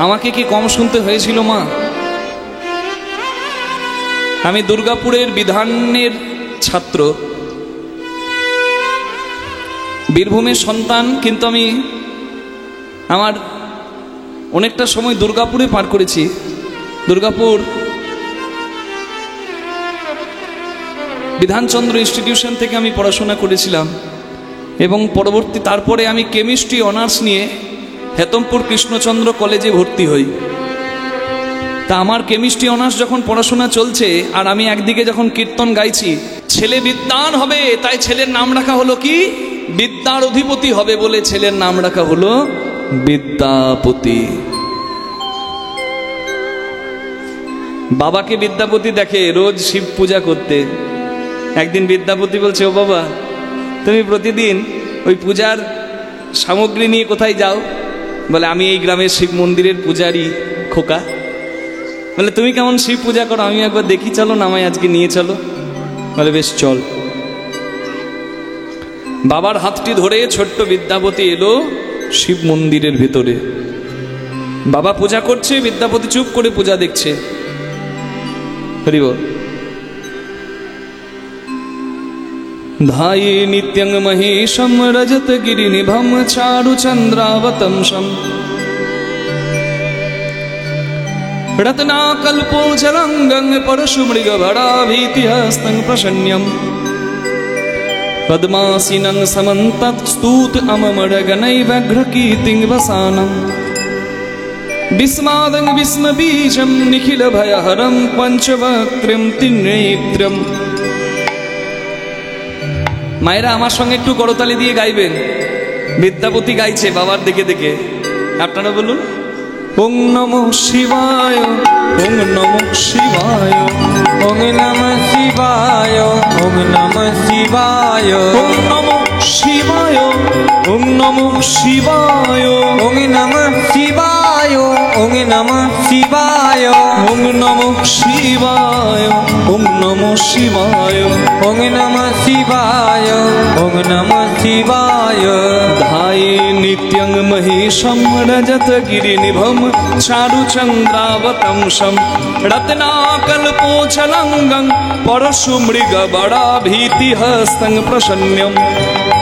আমাকে কি কম শুনতে হয়েছিল মা? আমি দুর্গাপুরের বিধানের ছাত্র, বীরভূমের সন্তান, কিন্তু আমি আমার অনেকটা সময় দুর্গাপুরে পার করেছি। দুর্গাপুর বিধানচন্দ্র ইনস্টিটিউশন থেকে আমি পড়াশোনা করেছিলাম এবং পরবর্তী তারপরে আমি কেমিস্ট্রি অনার্স নিয়ে হেতমপুর কৃষ্ণচন্দ্র কলেজে ভর্তি হই। তা আমার কেমিস্ট্রি অনার্স যখন পড়াশোনা চলছে আর আমি একদিকে যখন কীর্তন গাইছি, ছেলে বিদ্বান হবে তাই ছেলের নাম রাখা হলো কি? বিদ্যার অধিপতি হবে বলে ছেলের নাম রাখা হলো বিদ্যাপতি। বাবাকে বিদ্যাপতি দেখে রোজ শিব পূজা করতে। একদিন বিদ্যাপতি বলছে, ও বাবা, তুমি প্রতিদিন ওই পূজার সামগ্রী নিয়ে কোথায় যাও? বলে, আমি এই গ্রামের শিব মন্দিরের পূজারি খোকা। বলে, তুমি কেমন শিব পূজা করো? আমি একবার দেখি, চলো না, আমায় আজকে নিয়ে চলো। বলে, বেশ চল। বাবার হাতটি ধরে ছোট্ট বিদ্যাপতি এলো শিব মন্দিরের ভেতরে। বাবা পূজা করছে, বিদ্যাপতি চুপ করে পূজা দেখছে। হরি বল। ধায়ে নিত্যং মহেশম রজত গিরিনিভম চারু চন্দ্রাবতংশম रत्नाकल्पोजलंगं परशुमृगभराभीतिहस्तं प्रशन्यं पद्मासीनं समन्तत् स्तूत अममरगणैव्यघ्रकीर्तिं वसानं विस्मादं विस्मबीजं निखिलभयहरं पंचवक्त्रं त्रिनेत्रं। মায়েরা আমার সঙ্গে একটু করতালি দিয়ে গাইবেন। বিদ্যাপতি গাইছে বাবার দিকে দেখে, আপনারা বলুন। ওং নমঃ শিবায়, ওং নমঃ শিবায়, ওং নমঃ শিবায়, ওং নমঃ শিবায়, ওং নমঃ শিবায়, ওং নমঃ শিবায়, ওং নমঃ শিবায়, ওং নমঃ শিবায়, ওং নমঃ শিবায়, ওং নমঃ শিবায়, ওং নমঃ শিবায়, ওং নমঃ শিবায়। ধায়ে নিত্যং মহেশম রজত গিরিনিভম চারু চন্দ্রাবতংশম রত্নাকল্পোজলঙ্গং परशुमृगबराभीतिहस्तं प्रशन्यं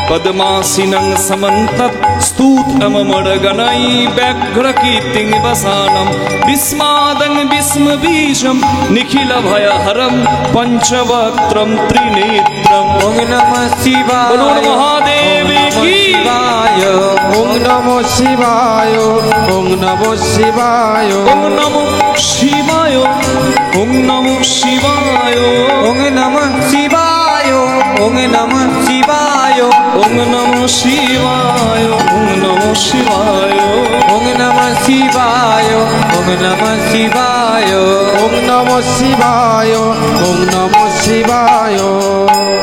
पद्मासीनं समन्तत् स्तूतममरगणैव्यघ्रकीर्तिं वसानं विस्मादं विस्मबीजं निखिलभयहरं पंचवक्त्रं त्रिनेत्रम्। ओं नमः शिवाय, बोलो महादेव की। ओं नमः शिवाय, ओं नमः शिवाय, ओं नमः शिवाय, ओं नमः शिवाय, ओं नमः शिवाय, ওং নমঃ শিবায় ওং নমঃ শিবায় ওং নমঃ শিবায় ওং নমঃ শিবায় ওং নমঃ শিবায় ওং নমঃ শিবায় ওং নমঃ শিবায়